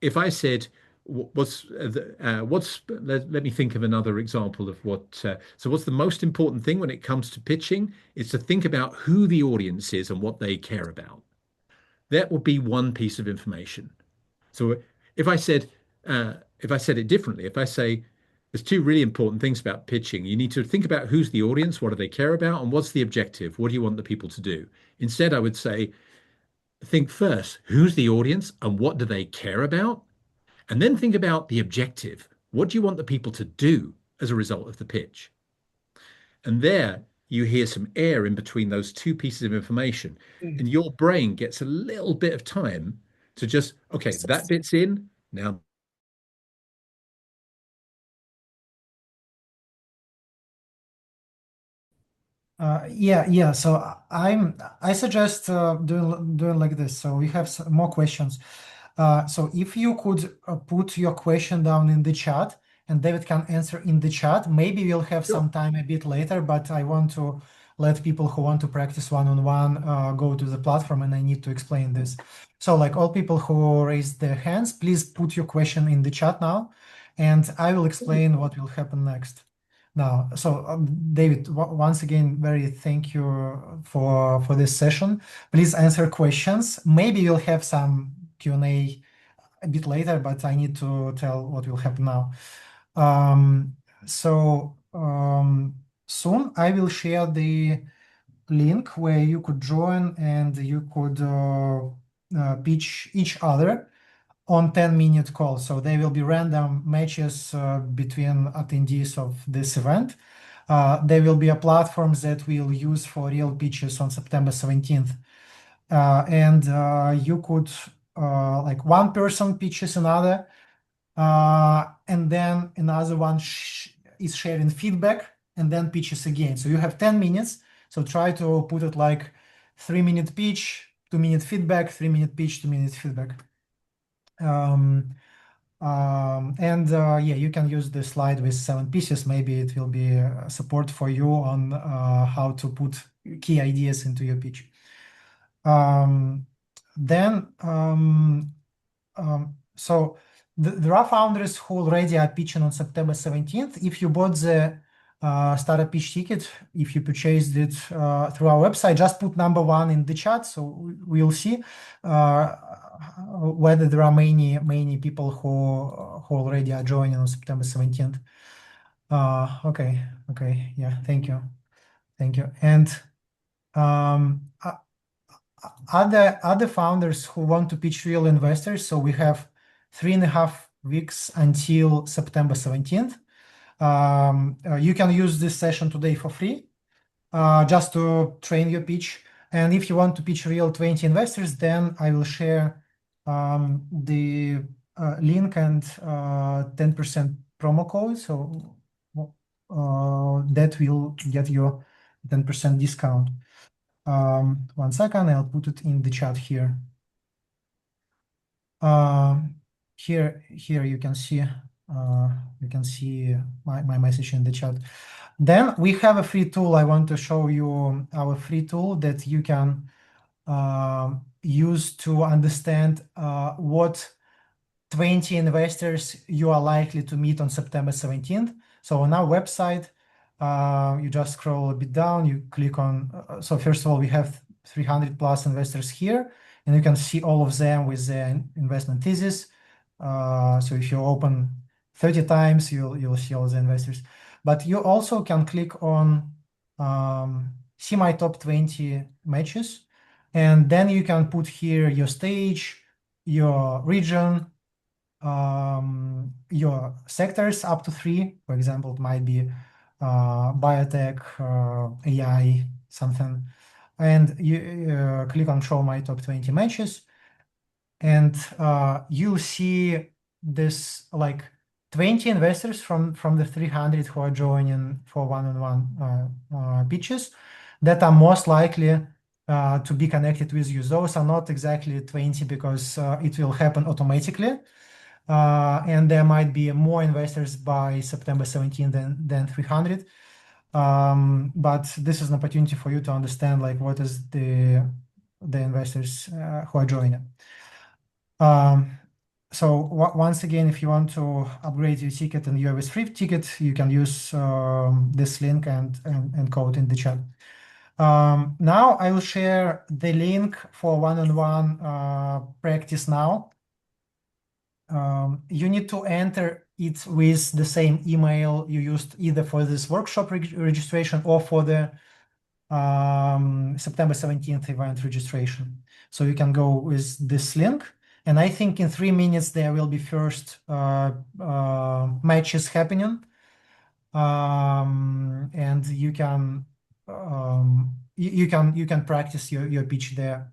if I said, let me think of another example of what, so what's the most important thing when it comes to pitching is to think about who the audience is and what they care about. That would be one piece of information. So if I said, if I said it differently, if I say, there's 2 really important things about pitching. You need to think about who's the audience, what do they care about, and what's the objective? What do you want the people to do? Instead, I would say, think first, who's the audience and what do they care about? And then think about the objective. What do you want the people to do as a result of the pitch? And there you hear some air in between those 2 pieces of information. And your brain gets a little bit of time to just, okay, that bit's in. Now Yeah. So I suggest doing like this. So we have some more questions. So if you could put your question down in the chat, and David can answer in the chat. Maybe we'll have sure. some time a bit later, but I want to let people who want to practice one-on-one go to the platform, and I need to explain this. So like all people who raised their hands, please put your question in the chat now, and I will explain what will happen next. Now, so David, once again, very thank you for this session. Please answer questions. Maybe you'll have some Q&A a bit later, but I need to tell what will happen now. So soon I will share the link where you could join and you could pitch each other on 10-minute calls. So there will be random matches between attendees of this event. There will be a platform that we'll use for real pitches on September 17th. And you could, like one person pitches another, and then another one is sharing feedback and then pitches again. So you have 10 minutes. So try to put it like 3-minute pitch, 2-minute feedback, 3-minute pitch, 2-minute feedback. Yeah, you can use the slide with 7 pieces. Maybe it will be support for you on how to put key ideas into your pitch. So there are founders who already are pitching on September 17th. If you bought the starter pitch ticket, if you purchased it through our website, just put number 1 in the chat, so we'll see whether there are many people who already are joining on September 17th. Okay, yeah, thank you. And other founders who want to pitch real investors, so we have 3.5 weeks until September 17th. You can use this session today for free, just to train your pitch. And if you want to pitch real 20 investors, then I will share the link and 10% promo code. So that will get you 10% discount. 1 second, I'll put it in the chat here. Here you can see my message in the chat. Then we have a free tool. I want to show you our free tool that you can use to understand what 20 investors you are likely to meet on September 17th. So on our website, you just scroll a bit down, you click on, so first of all, we have 300 plus investors here, and you can see all of them with their investment thesis. So if you open 30 times, you'll see all the investors. But you also can click on see my top 20 matches, and then you can put here your stage, your region, your sectors up to 3. For example, it might be biotech, AI, something. And you click on show my top 20 matches, and you see this like 20 investors from the 300 who are joining for one-on-one pitches that are most likely to be connected with you. Those are not exactly 20 because it will happen automatically. And there might be more investors by September 17 than 300. But this is an opportunity for you to understand like what is the investors who are joining. So once again, if you want to upgrade your ticket and you have a free ticket, you can use this link and code in the chat. Now I will share the link for one-on-one practice now. You need to enter it with the same email you used either for this workshop registration or for the September 17th event registration. So you can go with this link. And I think in 3 minutes there will be first matches happening, and you can practice your pitch there.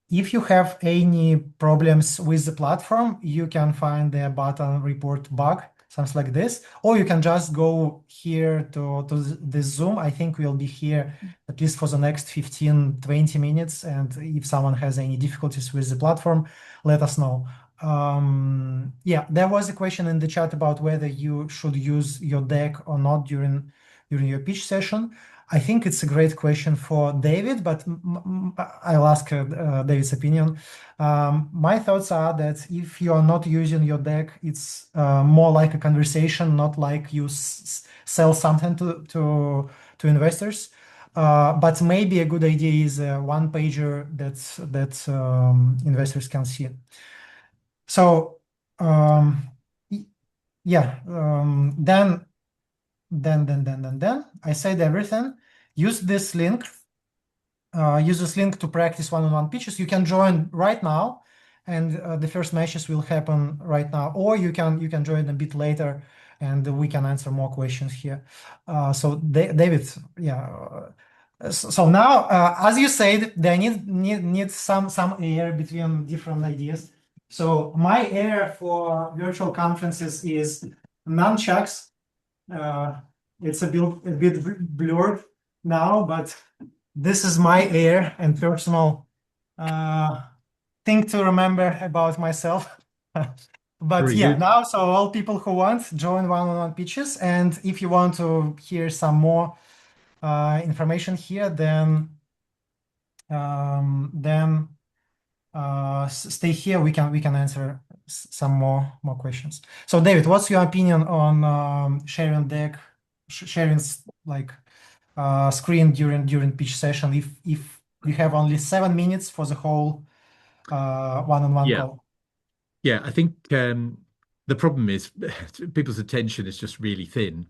If you have any problems with the platform, you can find the button report bug, something like this, or you can just go here to this Zoom. I think we'll be here at least for the next 15-20 minutes. And if someone has any difficulties with the platform, let us know. Yeah, there was a question in the chat about whether you should use your deck or not during your pitch session. I think it's a great question for David, but I'll ask David's opinion. My thoughts are that if you are not using your deck, it's more like a conversation, not like you sell something to investors. But maybe a good idea is a one-pager that investors can see. So yeah, then I said everything. Use this link use this link to practice one-on-one pitches. You can join right now, and the first matches will happen right now, or you can join a bit later, and we can answer more questions here. So David, yeah. So now, as you said, they need some air between different ideas. So my air for virtual conferences is nunchucks. It's a bit blurred now, but this is my air and personal thing to remember about myself. But Very yeah, good. now, so all people who want, join one-on-one pitches. And if you want to hear some more information here, then stay here. We can answer some more questions. So David, what's your opinion on sharing deck, sharing like screen during pitch session if you have only 7 minutes for the whole one-on-one Yeah. call? Yeah, I think the problem is people's attention is just really thin.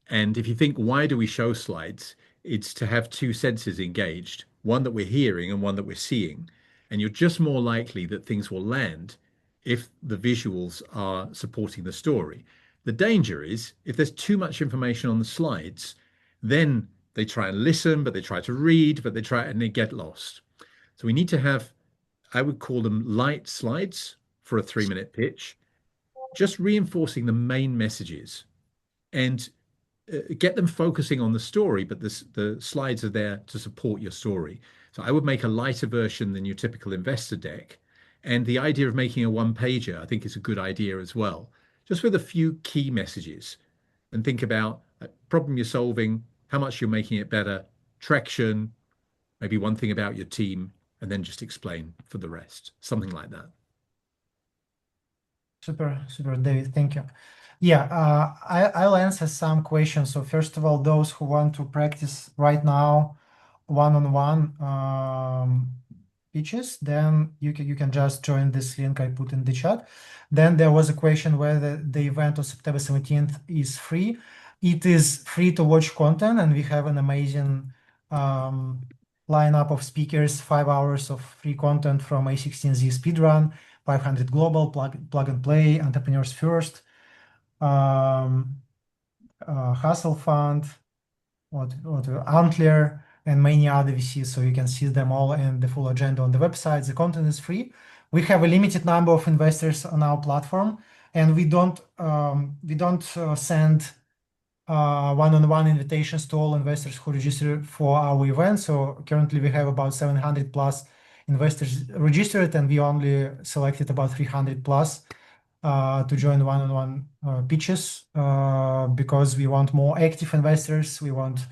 And if you think, why do we show slides? It's to have two senses engaged, one that we're hearing and one that we're seeing. And you're just more likely that things will land if the visuals are supporting the story. The danger is if there's too much information on the slides, then they try and listen, but they try to read, but they try and they get lost. So we need to have, I would call them light slides for a 3-minute pitch, just reinforcing the main messages and get them focusing on the story, but the slides are there to support your story. So I would make a lighter version than your typical investor deck. And the idea of making a one-pager, I think, is a good idea as well, just with a few key messages. And think about a problem you're solving, how much you're making it better, traction, maybe one thing about your team, and then just explain for the rest, something like that. Super, David. Thank you. Yeah, I'll answer some questions. So first of all, those who want to practice right now one-on-one pitches, then you can just join this link I put in the chat. Then there was a question whether the event of September 17th is free. It is free to watch content, and we have an amazing lineup of speakers, 5 hours of free content from A16Z Speedrun, 500 Global, Plug and Play, Entrepreneurs First, Hustle Fund, Antler, and many other VCs. So you can see them all and the full agenda on the website. The content is free. We have a limited number of investors on our platform, and we don't send one-on-one invitations to all investors who register for our event. So currently we have about 700 plus investors registered, and we only selected about 300 plus to join one-on-one pitches because we want more active investors. We want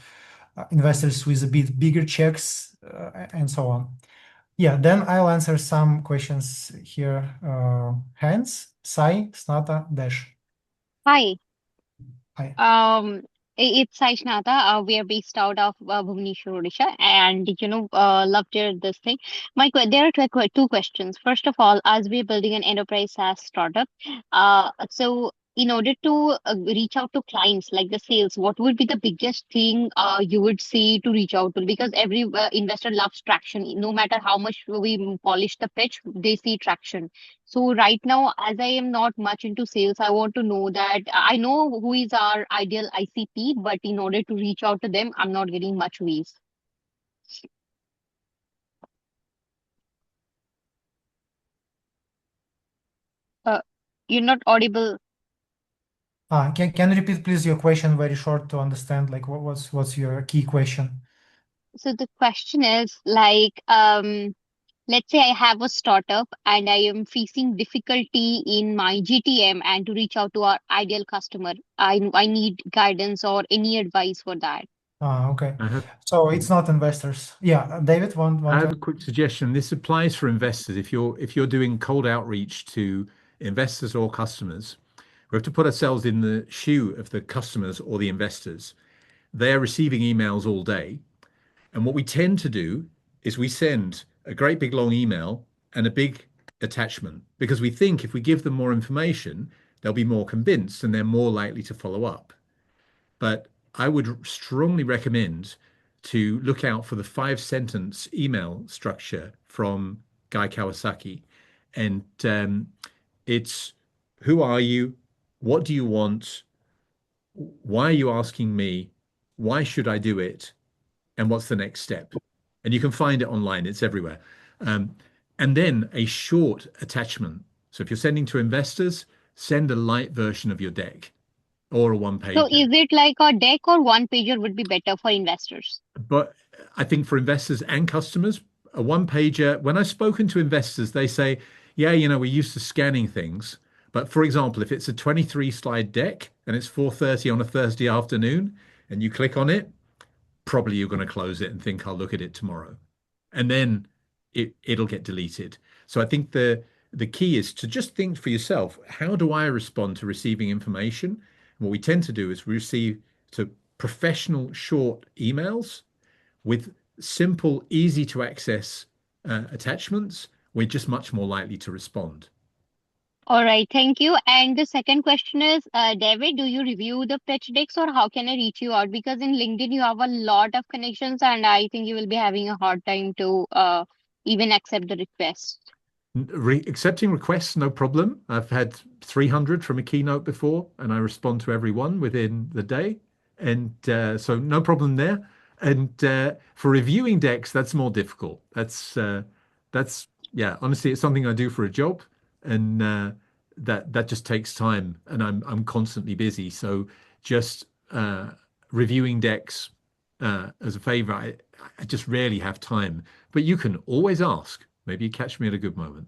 investors with a bit bigger checks and so on. Yeah, then I'll answer some questions here. Hands, Sai, Snata, Dash. Hi. Hi. It's Saishnata. We are based out of Bhubaneswar, Odisha, and loved this thing. There are two questions. First of all, as we're building an enterprise SaaS startup, so in order to reach out to clients like the sales, what would be the biggest thing you would see to reach out to? Because every investor loves traction. No matter how much we polish the pitch, they see traction. So right now, as I am not much into sales, I want to know that I know who is our ideal ICP, but in order to reach out to them, I'm not getting much ways. You're not audible. Can you repeat please your question very short to understand like what's your key question? So the question is like, let's say I have a startup and I am facing difficulty in my GTM and to reach out to our ideal customer. I need guidance or any advice for that. Okay. So it's not investors. Yeah, David, I have a quick suggestion. This applies for investors. If you're doing cold outreach to investors or customers, we have to put ourselves in the shoe of the customers or the investors. They're receiving emails all day. And what we tend to do is we send a great big long email and a big attachment because we think if we give them more information, they'll be more convinced and they're more likely to follow up. But I would strongly recommend to look out for the 5-sentence email structure from Guy Kawasaki. And it's, who are you? What do you want? Why are you asking me? Why should I do it? And what's the next step? And you can find it online. It's everywhere. And then a short attachment. So if you're sending to investors, send a light version of your deck or a So one-pager. is it like a deck or one pager would be better for investors? But I think for investors and customers, a one-pager, when I've spoken to investors, they say, yeah, we're used to scanning things. But for example, if it's a 23-slide deck and it's 4:30 on a Thursday afternoon and you click on it, probably you're going to close it and think I'll look at it tomorrow. And then it'll get deleted. So I think the key is to just think for yourself, how do I respond to receiving information? And what we tend to do is we receive professional short emails with simple, easy to access attachments. We're just much more likely to respond. All right, thank you. And the second question is, David, do you review the pitch decks or how can I reach you out? Because in LinkedIn, you have a lot of connections and I think you will be having a hard time to even accept the request. Accepting requests, no problem. I've had 300 from a keynote before, and I respond to every one within the day. And so no problem there. And for reviewing decks, that's more difficult. Yeah, honestly, it's something I do for a job, and that just takes time, and I'm constantly busy. So just reviewing decks as a favor, I just rarely have time. But you can always ask. Maybe you catch me at a good moment.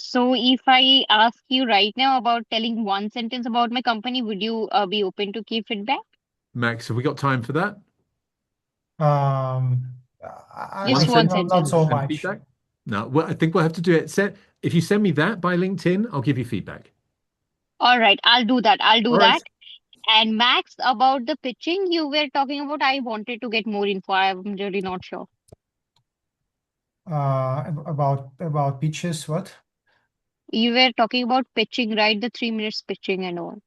So if I ask you right now about telling one sentence about my company, would you be open to give feedback? Max, have we got time for that? I Just would say one not sentence. so And much. feedback? No, well, I think we'll have to do it. If you send me that by LinkedIn, I'll give you feedback. All right, I'll do that. I'll do All right. that. And Max, about the pitching you were talking about, I wanted to get more info. I'm really not sure. About pitches, what? You were talking about pitching, right? The 3 minutes pitching and all.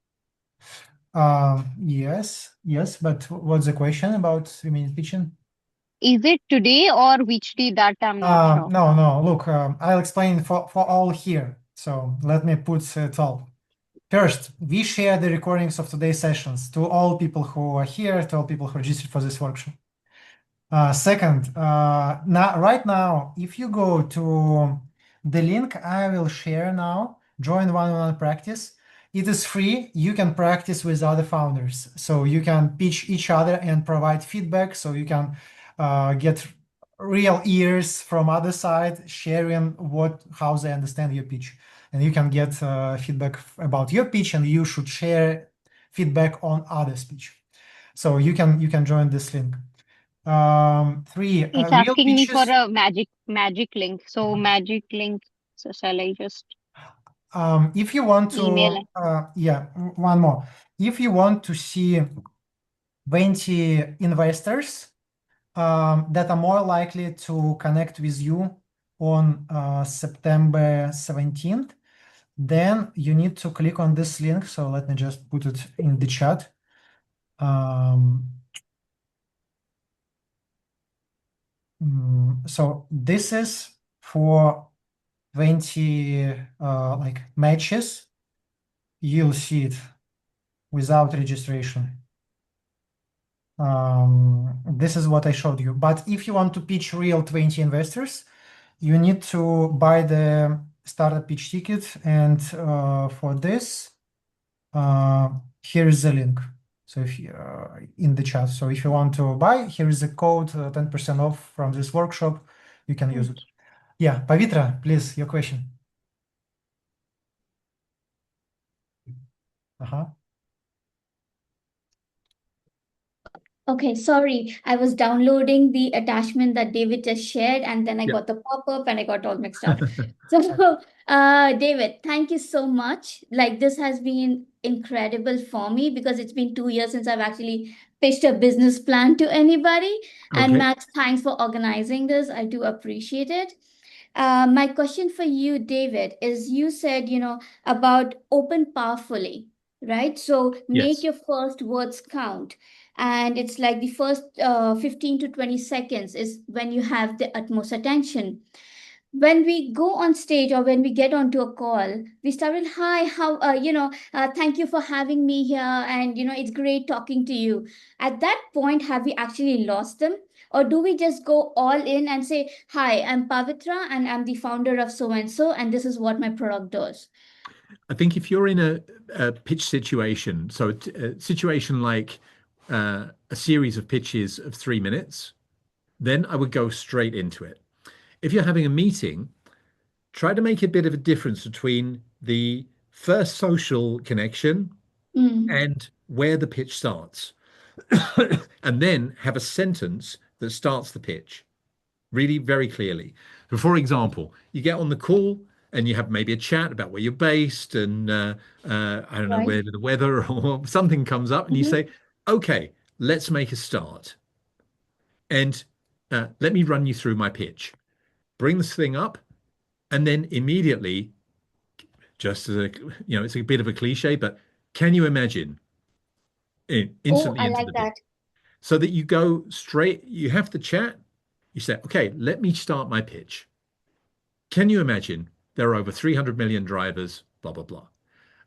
Yes, but what's the question about 3-minute pitching? Is it today or which day? That I'm not sure. No. Look, I'll explain for all here. So let me put it all. First, we share the recordings of today's sessions to all people who are here, to all people who registered for this workshop. Second, right now, if you go to the link I will share now, join one-on-one practice. It is free. You can practice with other founders. So you can pitch each other and provide feedback. So you can get real ears from other side, sharing how they understand your pitch. And you can get feedback about your pitch, and you should share feedback on others' pitch. So you can join this link. 3 It's real asking me for pitches. a magic link. So magic link. So shall I just If you want to, email? one more. If you want to see 20 investors that are more likely to connect with you on September 17th, then you need to click on this link. So let me just put it in the chat. So this is for 20 like matches. You'll see it without registration. This is what I showed you. But if you want to pitch real 20 investors, you need to buy the startup pitch ticket. And for this, here is the link. So if you, in the chat. So if you want to buy, here is the code, 10% off from this workshop. You can use it. Yeah, Pavitra, please, your question. Okay, sorry. I was downloading the attachment that David just shared, and then I Yeah. got the pop-up and I got all mixed up. So, David, thank you so much. Like, this has been incredible for me because it's been 2 years since I've actually pitched a business plan to anybody. And Okay. Max, thanks for organizing this. I do appreciate it. My question for you, David, is you said, about open powerfully. right? So make Yes. your first words count. And it's like the first 15 to 20 seconds is when you have the utmost attention. When we go on stage or when we get onto a call, we start with, hi, how, thank you for having me here. And, it's great talking to you. At that point, have we actually lost them? Or do we just go all in and say, hi, I'm Pavitra and I'm the founder of so and so, and this is what my product does? I think if you're in a pitch situation, so a situation like a series of pitches of 3 minutes, then I would go straight into it. If you're having a meeting, try to make a bit of a difference between the first social connection and where the pitch starts. And then have a sentence that starts the pitch really very clearly. So for example, you get on the call and you have maybe a chat about where you're based and I don't know, Right. where the weather or something comes up and you say, okay, let's make a start. And let me run you through my pitch. Bring this thing up and then immediately, just as a, it's a bit of a cliche, but can you imagine Oh, instantly I into like the pitch? that. So that you go straight, you have the chat, you say, okay, let me start my pitch. Can you imagine there are over 300 million drivers, blah, blah, blah.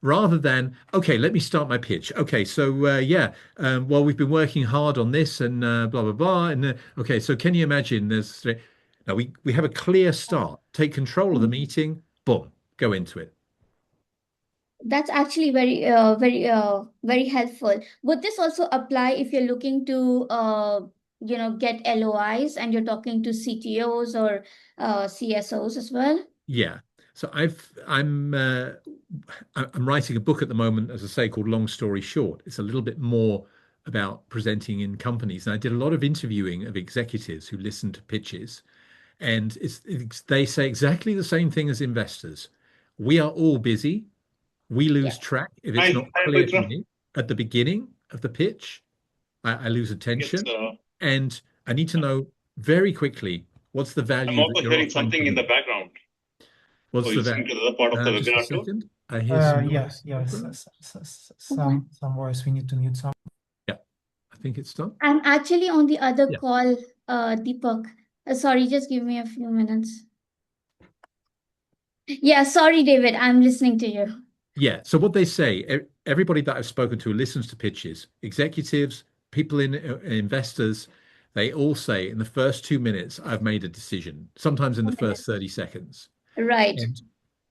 Rather than, okay, let me start my pitch. Okay, so well, we've been working hard on this and blah, blah, blah. And okay, so can you imagine there's, now we have a clear start, take control of the meeting, boom, go into it. That's actually very helpful. Would this also apply if you're looking to, get LOIs and you're talking to CTOs or CSOs as well? Yeah. So I'm writing a book at the moment, as I say, called Long Story Short. It's a little bit more about presenting in companies. And I did a lot of interviewing of executives who listened to pitches. And they say exactly the same thing as investors. We are all busy. We lose track if it's not clear to me at the beginning of the pitch. I lose attention, and I need to know very quickly what's the value. I'm also hearing something in the background. What's the value? To the other part of the just a webinar too? second. I hear some Yes, noise. some voice. We need to mute some. Yeah, I think it's done. I'm actually on the other Yeah. call, Deepak. Sorry, just give me a few minutes. Yeah, sorry, David. I'm listening to you. Yeah. So what they say, everybody that I've spoken to listens to pitches, executives, people in investors, they all say in the first 2 minutes, I've made a decision, sometimes in the first 30 seconds. Right. And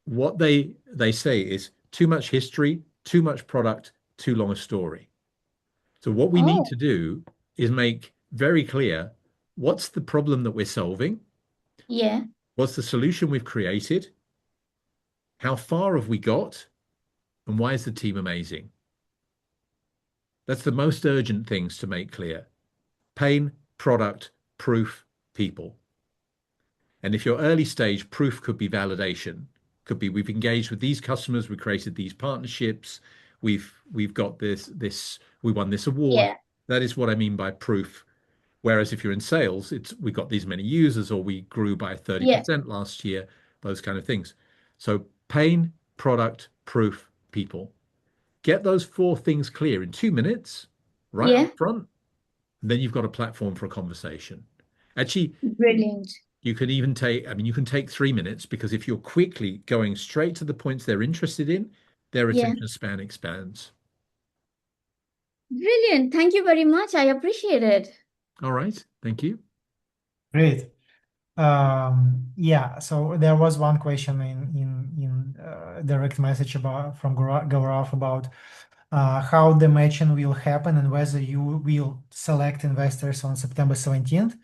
what they say is too much history, too much product, too long a story. So what we need to do is make very clear what's the problem that we're solving. Yeah. What's the solution we've created? How far have we got? And why is the team amazing? That's the most urgent things to make clear. Pain, product, proof, people. And if you're early stage, proof could be validation. Could be we've engaged with these customers, we created these partnerships, we've got this, we won this award. Yeah. That is what I mean by proof. Whereas if you're in sales, we got these many users, or we grew by 30% last year, those kind of things. So pain, product, proof, people. Get those 4 things clear in 2 minutes, right up front. And then you've got a platform for a conversation. Actually, brilliant. You can even you can take 3 minutes, because if you're quickly going straight to the points they're interested in, their attention span expands. Brilliant. Thank you very much. I appreciate it. All right. Thank you. Great. Yeah, so there was one question in direct message from Gaurav about how the matching will happen and whether you will select investors on September 17th.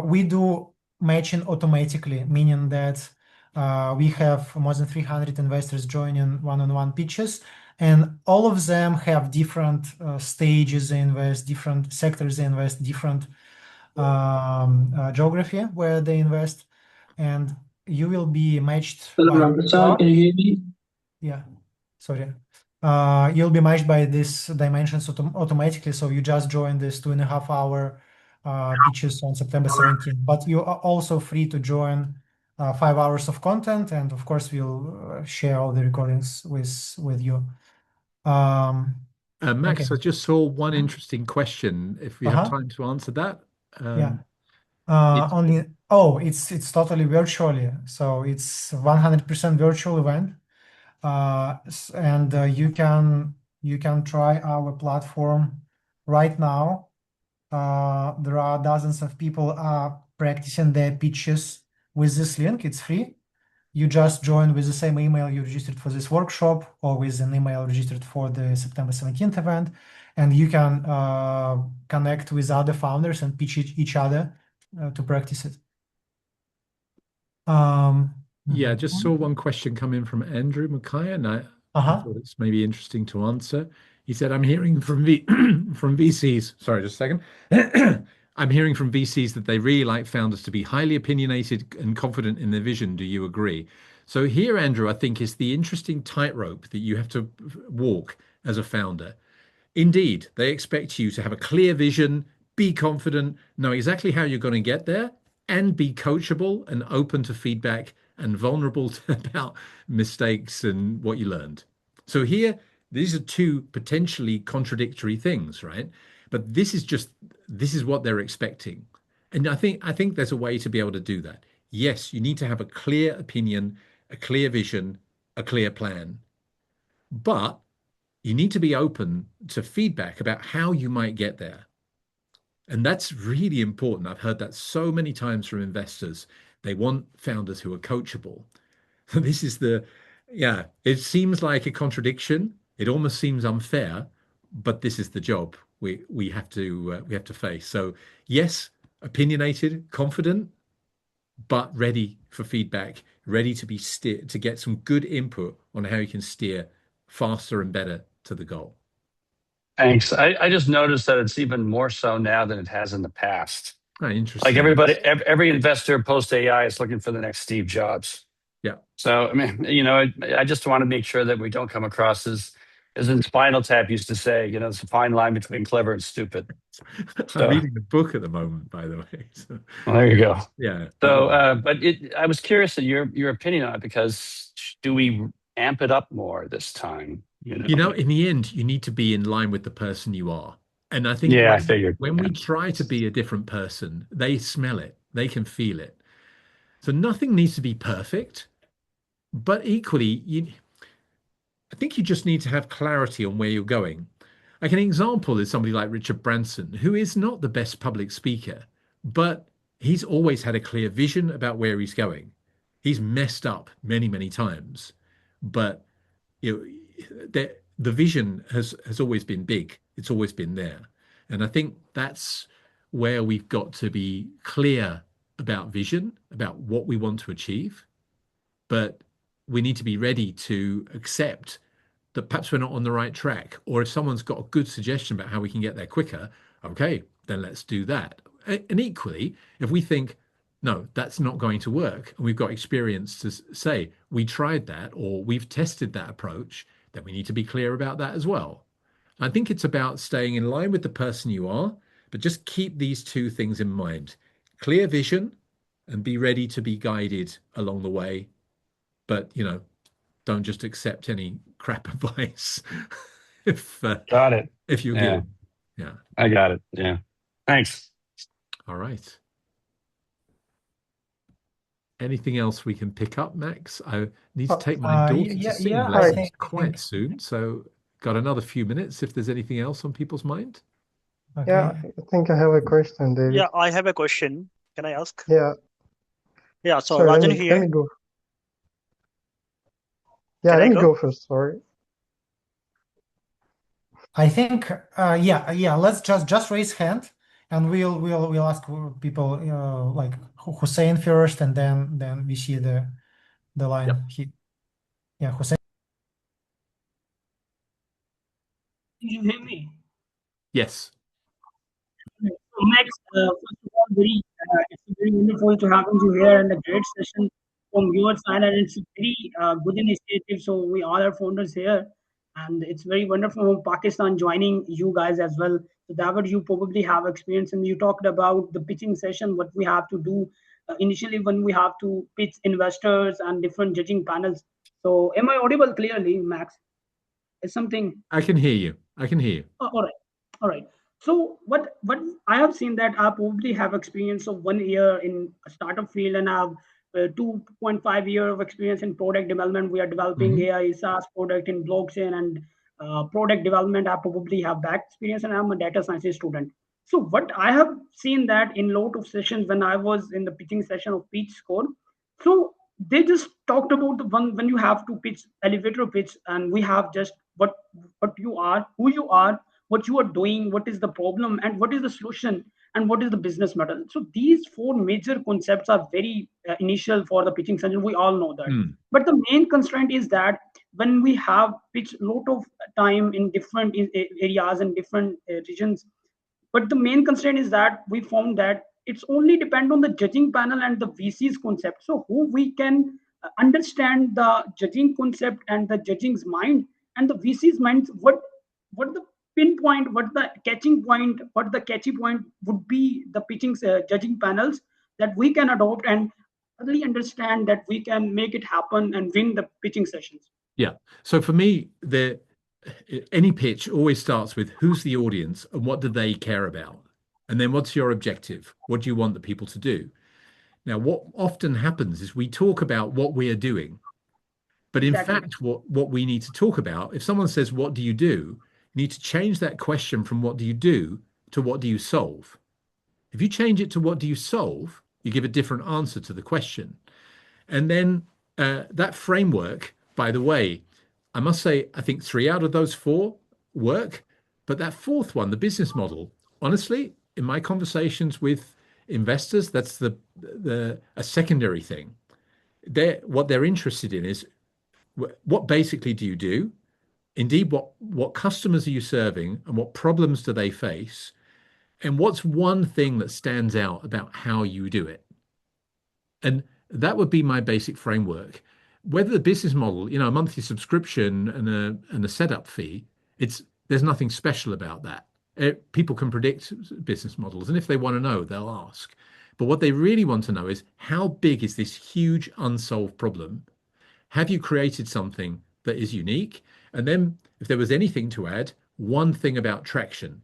We do matching automatically, meaning that we have more than 300 investors joining one-on-one pitches, and all of them have different stages they invest, different sectors they invest, different geography where they invest, and you will be matched. Hello, can you hear me? Yeah, sorry. You'll be matched by these dimensions automatically, so you just join this 2.5 hour pitches on September 17th. But you are also free to join 5 hours of content, and of course we'll share all the recordings with you. Max, Okay. I just saw one interesting question. If we have time to answer that. Yeah. It's It's totally virtually, so it's 100% virtual event, and you can try our platform right now. There are dozens of people practicing their pitches with this link. It's free. You just join with the same email you registered for this workshop, or with an email registered for the September 17th event, and you can connect with other founders and pitch each other to practice it. Yeah, I just saw one question come in from Andrew Mackay, and I thought it's maybe interesting to answer. He said, I'm hearing from from VCs. Sorry, just a second. I'm hearing from VCs that they really like founders to be highly opinionated and confident in their vision. Do you agree? So here, Andrew, I think is the interesting tightrope that you have to walk as a founder. Indeed, they expect you to have a clear vision, be confident, know exactly how you're going to get there, and be coachable and open to feedback and vulnerable about mistakes and what you learned. So here, these are two potentially contradictory things, right? But this is what they're expecting. And I think there's a way to be able to do that. Yes, you need to have a clear opinion, a clear vision, a clear plan. But you need to be open to feedback about how you might get there. And that's really important. I've heard that so many times from investors. They want founders who are coachable. This is it seems like a contradiction. It almost seems unfair, but this is the job we have to face. So yes, opinionated, confident, but ready for feedback, ready to to get some good input on how you can steer faster and better to the goal. Thanks. I just noticed that it's even more so now than it has in the past. Oh, interesting. Like every investor post AI is looking for the next Steve Jobs. Yeah. So, I mean, I just want to make sure that we don't come across as in Spinal Tap used to say, it's a fine line between clever and stupid. I'm reading the book at the moment, by the way. So. Well, there you go. Yeah. So, I was curious of your opinion on it, because do we amp it up more this time? In the end, you need to be in line with the person you are. And I think I figured. When we try to be a different person, they smell it, they can feel it. So nothing needs to be perfect, but equally, I think you just need to have clarity on where you're going. Like an example is somebody like Richard Branson, who is not the best public speaker, but he's always had a clear vision about where he's going. He's messed up many, many times, but the vision has always been big. It's always been there. And I think that's where we've got to be clear about vision, about what we want to achieve. But we need to be ready to accept that perhaps we're not on the right track. Or if someone's got a good suggestion about how we can get there quicker, okay, then let's do that. And equally, if we think, no, that's not going to work, and we've got experience to say we tried that or we've tested that approach, then we need to be clear about that as well. I think it's about staying in line with the person you are, but just keep these two things in mind. Clear vision and be ready to be guided along the way. But, don't just accept any crap advice Got it. If you get it. Yeah. I got it. Yeah. Thanks. All right. Anything else we can pick up, Max? I need to take my daughter to singing lessons quite soon. So got another few minutes if there's anything else on people's mind. Okay. Yeah, I think I have a question, David. Yeah, I have a question. Can I ask? Yeah. Yeah, so Sorry, Rajan let here. me go. Yeah, let me go first. Sorry. I think let's just raise hand, and we'll ask people like Hussein first, and then we see the line. Yep. Hussein. Can you hear me? Yes. Max, first of all, it's very wonderful to have you here, and a great session from your side, and it's a very good initiative. So we all are founders here, and it's very wonderful from Pakistan joining you guys as well. So David, you probably have experience, and you talked about the pitching session, what we have to do initially when we have to pitch investors and different judging panels. So am I audible clearly, Max? Is something? I can hear you. I can hear you. Oh, all right. All right. So what I have seen that I probably have experience of 1 year in a startup field, and I have 2.5 year of experience in product development. We are developing AI SaaS product in blockchain and product development. I probably have that experience, and I'm a data science student. So what I have seen that in lot of sessions when I was in the pitching session of Pitch Score, so they just talked about the one when you have to pitch elevator pitch, and we have just what you are, who you are, what you are doing, what is the problem, and what is the solution, and what is the business model. So these four major concepts are very initial for the pitching session. We all know that. But the main constraint is that when we have pitched a lot of time in different areas and different regions, but the main constraint is that we found that it's only depend on the judging panel and the VC's concept. So who we can understand the judging concept and the judging's mind and the VC's mind, what the pinpoint, what the catching point, what the catchy point would be the pitching judging panels that we can adopt and really understand that we can make it happen and win the pitching sessions. Yeah. So for me, any pitch always starts with who's the audience and what do they care about? And then what's your objective? What do you want the people to do? Now, what often happens is we talk about what we are doing. But in fact, what we need to talk about, if someone says, what do you do? You need to change that question from what do you do to what do you solve? If you change it to what do you solve, you give a different answer to the question. And then that framework, by the way, I must say, I think 3 out of those 4 work. But that 4th one, the business model, honestly, in my conversations with investors, that's a secondary thing. What they're interested in is what basically do you do? Indeed, what customers are you serving and what problems do they face? And what's one thing that stands out about how you do it? And that would be my basic framework. Whether the business model, a monthly subscription and a setup fee, there's nothing special about that. People can predict business models, and if they want to know, they'll ask. But what they really want to know is how big is this huge unsolved problem? Have you created something that is unique? And then if there was anything to add, one thing about traction.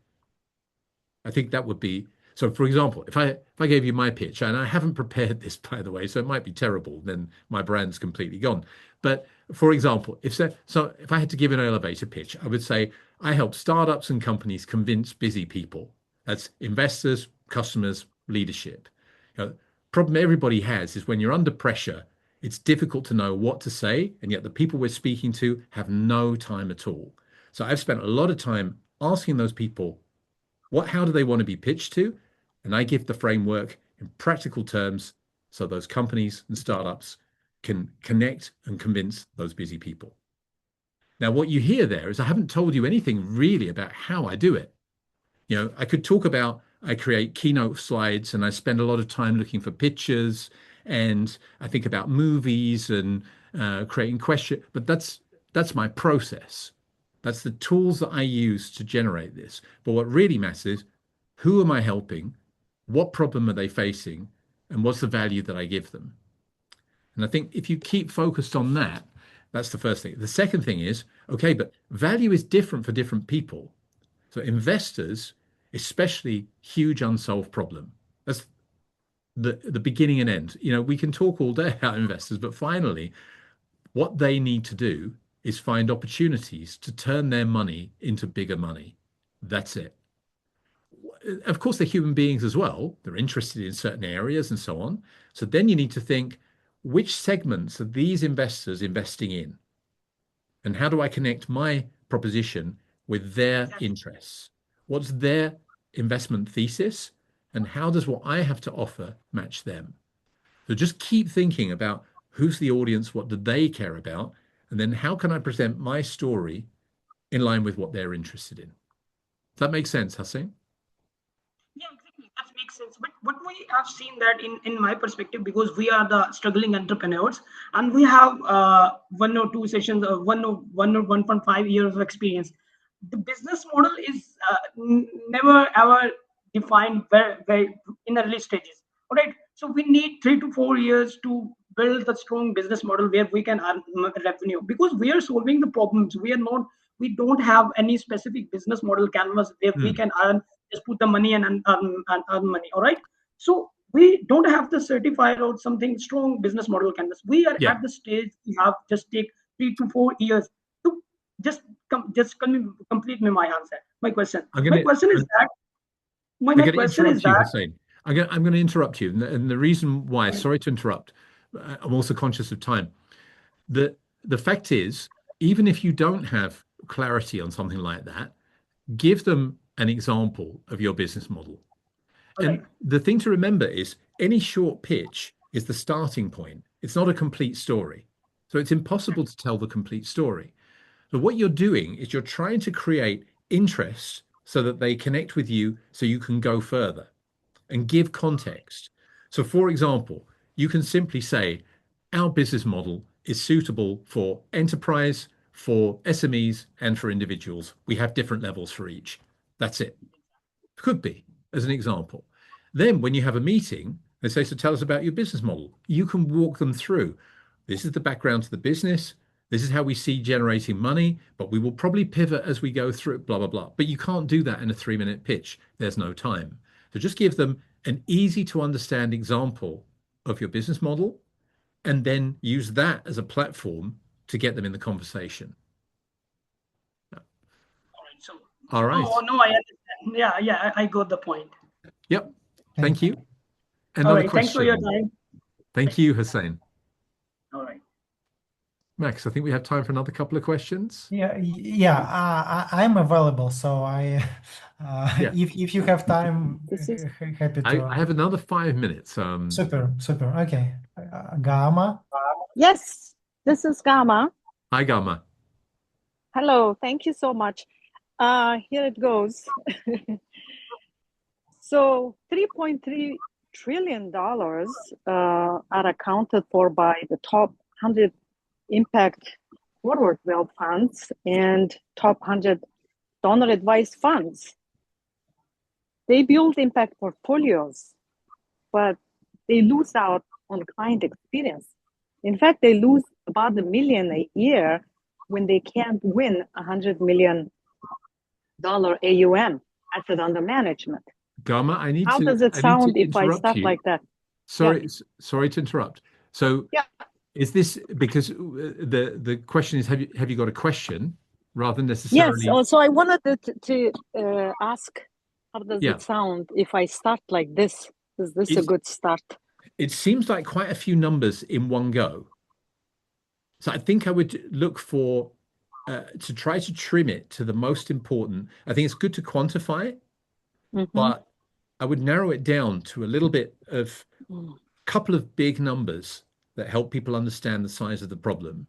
I think that would be, so for example, if I gave you my pitch, and I haven't prepared this, by the way, so it might be terrible, then my brand's completely gone. But for example, if I had to give an elevator pitch, I would say, I help startups and companies convince busy people. That's investors, customers, leadership. Problem everybody has is when you're under pressure, it's difficult to know what to say, and yet the people we're speaking to have no time at all. So I've spent a lot of time asking those people, how do they want to be pitched to? And I give the framework in practical terms so those companies and startups can connect and convince those busy people. Now, what you hear there is I haven't told you anything really about how I do it. I could talk about, I create keynote slides and I spend a lot of time looking for pictures and I think about movies and creating questions, but that's my process. That's the tools that I use to generate this. But what really matters is who am I helping? What problem are they facing? And what's the value that I give them? And I think if you keep focused on that, that's the first thing. The second thing is, okay, but value is different for different people. So investors, especially huge unsolved problem. That's the beginning and end. We can talk all day about investors, but finally, what they need to do is find opportunities to turn their money into bigger money. That's it. Of course, they're human beings as well. They're interested in certain areas and so on. So then you need to think, which segments are these investors investing in? And how do I connect my proposition with their interests? What's their investment thesis? And how does what I have to offer match them? So just keep thinking about who's the audience, what do they care about? And then how can I present my story in line with what they're interested in? Does that make sense, Hussein? Yeah, exactly. That makes sense. But what we have seen that in my perspective, because we are the struggling entrepreneurs and we have 1 or 2 sessions, 1 or 1.5 years of experience, the business model is never ever defined very in early stages. All right. So we need 3 to 4 years to build the strong business model where we can earn revenue, because we are solving the problems. We don't have any specific business model canvas where we can just put the money and earn money. All right. So we don't have the certified or something strong business model canvas. We are at the stage we have just take 3 to 4 years to complete my answer. My question. My question is that. My question is that. Hussein. I'm going to interrupt you, and the reason why, sorry to interrupt, I'm also conscious of time. The fact is, even if you don't have clarity on something like that, give them an example of your business model. Okay. And the thing to remember is any short pitch is the starting point. It's not a complete story. So it's impossible to tell the complete story. But what you're doing is you're trying to create interest so that they connect with you so you can go further and give context. So for example, you can simply say, our business model is suitable for enterprise, for SMEs, and for individuals. We have different levels for each. That's it. Could be, as an example. Then when you have a meeting, they say, so tell us about your business model. You can walk them through. This is the background to the business. This is how we see generating money, but we will probably pivot as we go through, blah, blah, blah. But you can't do that in a 3-minute pitch. There's no time. So just give them an easy to understand example of your business model, and then use that as a platform to get them in the conversation. All right. Oh, no, I understand. Yeah, I got the point. Yep. Thank you. All right, thanks for your time. Thank you, Hussein. All right. Max, I think we have time for another couple of questions. I'm available. So if you have time, happy to. I have another 5 minutes. Super. Okay. Gama. Yes, this is Gama. Hi, Gama. Hello. Thank you so much. Here it goes. So $3.3 trillion are accounted for by the top 100 impact forward wealth funds and top 100 donor advised funds. They build impact portfolios, but they lose out on client experience. In fact, they lose about $1 million a year when they can't win $100 million AUM, asset under management. Gama, How does it sound if I start like that? Sorry to interrupt. So is this because the question is, have you got a question rather than necessarily? Yes. So I wanted to ask, how does it sound if I start like this? Is this a good start? It seems like quite a few numbers in one go. So I think I would look for to try to trim it to the most important. I think it's good to quantify it, but I would narrow it down to a little bit of a couple of big numbers that help people understand the size of the problem.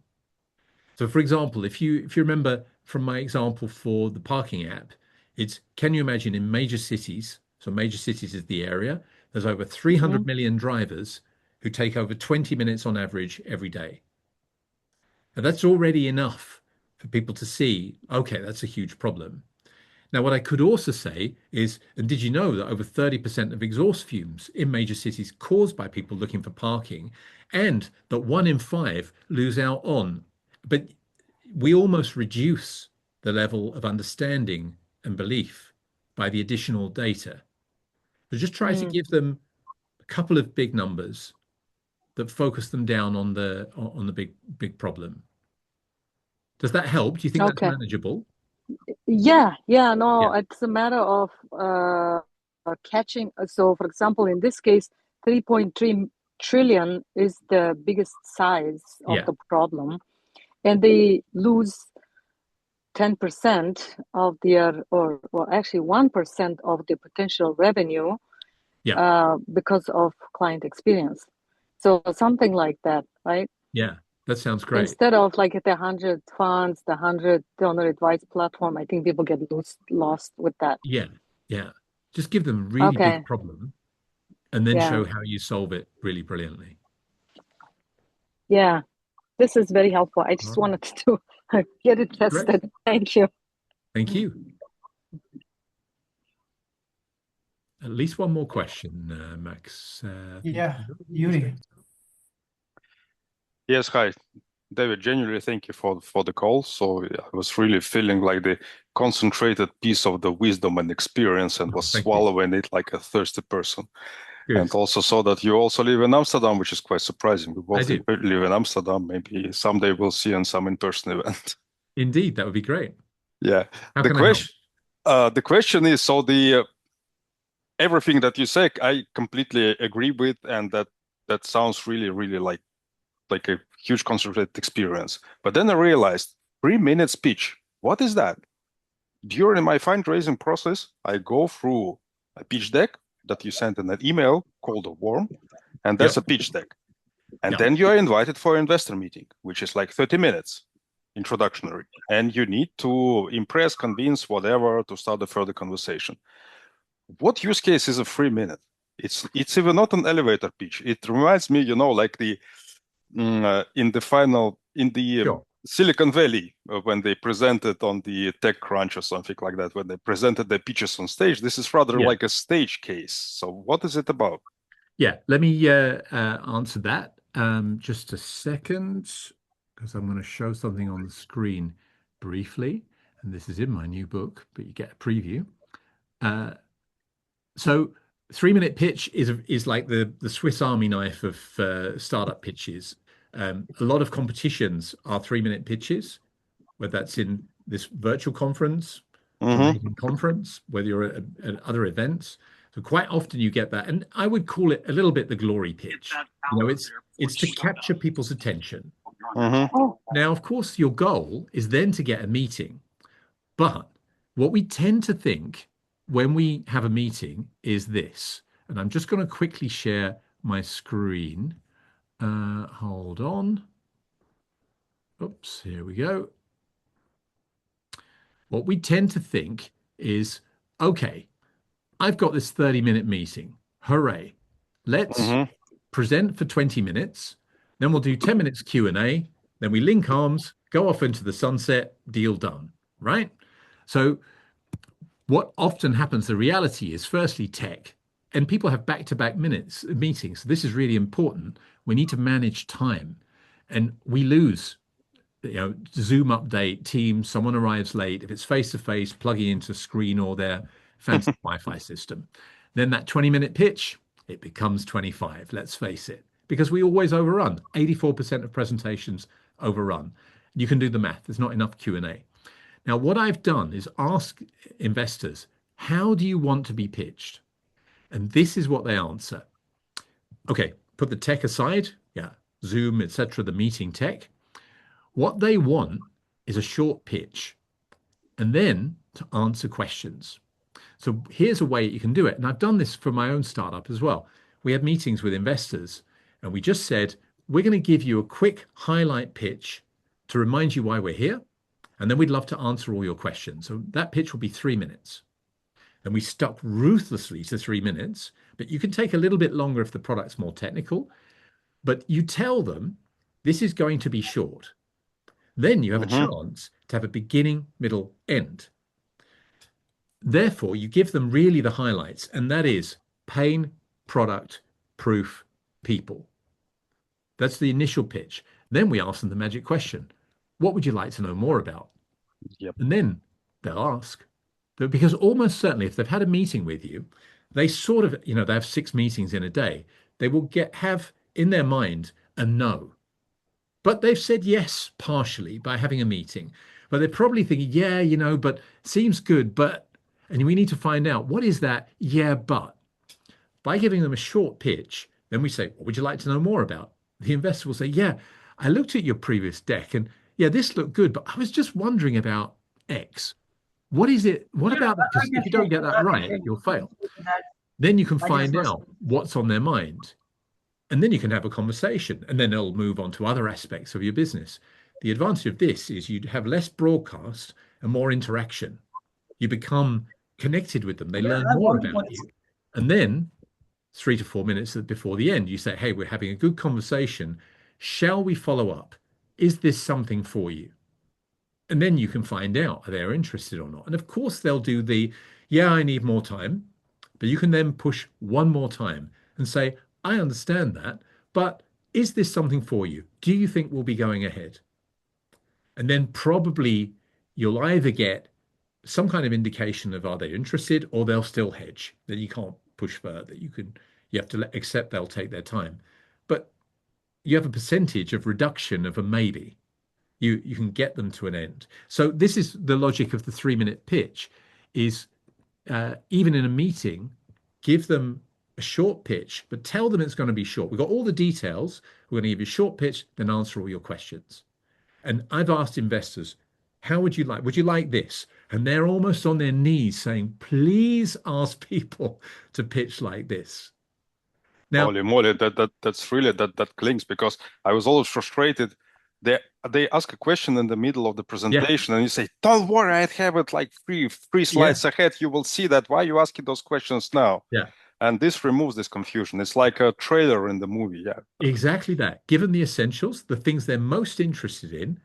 So for example, if you remember from my example for the parking app, it's, can you imagine in major cities, so major cities is the area, there's over 300 million drivers who take over 20 minutes on average every day. And that's already enough for people to see, okay, that's a huge problem. Now, what I could also say is, and did you know that over 30% of exhaust fumes in major cities caused by people looking for parking, and that 1 in 5 lose out on, but we almost reduce the level of understanding and belief by the additional data. So just try to give them a couple of big numbers that focus them down on the big problem. Does that help? Do you think that's manageable? No, it's a matter of catching. So for example, in this case, 3.3 trillion is the biggest size of the problem, and they lose 10% of their, or actually 1% of the potential revenue because of client experience. So something like that, right? Yeah, that sounds great. Instead of like the 100 funds, the 100 donor advice platform, I think people get lost with that. Yeah. Just give them a really big problem and then show how you solve it really brilliantly. Yeah, this is very helpful. I just wanted to get it tested. Great. Thank you. Thank you. at least one more question, Max. Yeah, Yuri. Yes, hi, David. Genuinely, thank you for the call. So I was really feeling like the concentrated piece of the wisdom and experience, and was swallowing it like a thirsty person. Good. And also saw that you also live in Amsterdam, which is quite surprising. We both do. live in Amsterdam. Maybe someday we'll see on some in-person event. Indeed, that would be great. Yeah. How the can question, the question is, so everything that you say, I completely agree with, and that sounds really, really like a huge concentrated experience. But then I realized 3-minute speech. What is that? During my fundraising process, I go through a pitch deck that you sent in an email called a worm, and that's a pitch deck. And then you are invited for an investor meeting, which is like 30 minutes introductory, and you need to impress, convince, whatever, to start a further conversation. What use case is a 3-minute? It's even not an elevator pitch. It reminds me, like the in the Silicon Valley, when they presented on the TechCrunch or something like that, when they presented their pitches on stage. This is rather like a stage case. So what is it about? Yeah, let me answer that. Just a second, because I'm going to show something on the screen briefly. And this is in my new book, but you get a preview. So 3-minute pitch is like the Swiss Army knife of startup pitches. A lot of competitions are 3-minute pitches, whether that's in this virtual conference, conference, whether you're at other events. So quite often you get that, and I would call it a little bit the glory pitch. It's to capture people's attention. Now, of course, your goal is then to get a meeting, but what we tend to think when we have a meeting is this, and I'm just going to quickly share my screen. Hold on. Oops, here we go. What we tend to think is, okay, I've got this 30-minute meeting. Hooray. Let's present for 20 minutes. Then we'll do 10 minutes Q&A. Then we link arms, go off into the sunset, deal done, right? So what often happens, the reality is, firstly, tech, and people have back-to-back meetings. So this is really important. We need to manage time, and we lose, Zoom update, Teams, someone arrives late. If it's face-to-face, plugging into screen or their fancy Wi-Fi system, then that 20-minute pitch, it becomes 25, let's face it, because we always overrun. 84% of presentations overrun. You can do the math. There's not enough Q&A. Now, what I've done is ask investors, how do you want to be pitched? And this is what they answer. Okay, put the tech aside, Zoom, etc., the meeting tech. What they want is a short pitch, and then to answer questions. So here's a way you can do it. And I've done this for my own startup as well. We had meetings with investors, and we just said, we're going to give you a quick highlight pitch to remind you why we're here. And then we'd love to answer all your questions. So that pitch will be 3 minutes. And we stuck ruthlessly to 3 minutes, but you can take a little bit longer if the product's more technical. But you tell them this is going to be short. Then you have a chance to have a beginning, middle, end. Therefore, you give them really the highlights, and that is pain, product, proof, people. That's the initial pitch. Then we ask them the magic question. What would you like to know more about? And then they'll ask. Because almost certainly, if they've had a meeting with you, they sort of, they have 6 meetings in a day. They will have in their mind a no. But they've said yes partially by having a meeting. But they're probably thinking, but seems good, but, and we need to find out, what is that? Yeah, but. By giving them a short pitch, then we say, what would you like to know more about? The investor will say, yeah, I looked at your previous deck and yeah, this looked good, but I was just wondering about X. What is it? What about that? Because if you don't get that right, you'll fail. Then you can find out what's on their mind. And then you can have a conversation, and then it'll move on to other aspects of your business. The advantage of this is you'd have less broadcast and more interaction. You become connected with them. They learn more about you. And then 3 to 4 minutes before the end, you say, hey, we're having a good conversation. Shall we follow up? Is this something for you? And then you can find out, are they interested or not? And of course, they'll do yeah, I need more time. But you can then push one more time and say, I understand that, but is this something for you? Do you think we'll be going ahead? And then probably you'll either get some kind of indication of are they interested, or they'll still hedge. Then you can't push further. You have to accept they'll take their time. But you have a percentage of reduction of a maybe. You can get them to an end. So this is the logic of the 3-minute pitch, is even in a meeting, give them a short pitch, but tell them it's going to be short. We've got all the details. We're going to give you a short pitch, then answer all your questions. And I've asked investors, how would you like this? And they're almost on their knees saying, please ask people to pitch like this. Now, holy moly, that's really that clings, because I was always frustrated. They ask a question in the middle of the presentation, and you say, don't worry, I have it like three slides ahead. You will see that. Why are you asking those questions now? Yeah. And this removes this confusion. It's like a trailer in the movie. Yeah. Exactly that. Give them the essentials, the things they're most interested in,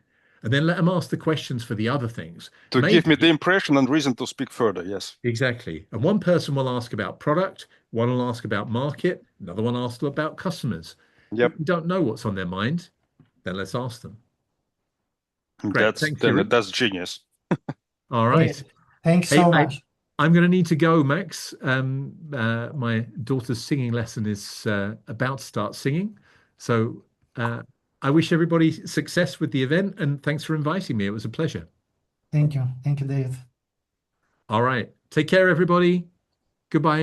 and then let them ask the questions for the other things. To give me the impression and reason to speak further, yes. Exactly. And one person will ask about product, one will ask about market, another one asks about customers. Yep. If you don't know what's on their mind, then let's ask them. Great. That's genius. All right. Thanks so much. I'm going to need to go, Max. My daughter's singing lesson is about to start singing. So I wish everybody success with the event, and thanks for inviting me. It was a pleasure. Thank you. Thank you, David. All right. Take care, everybody. Goodbye.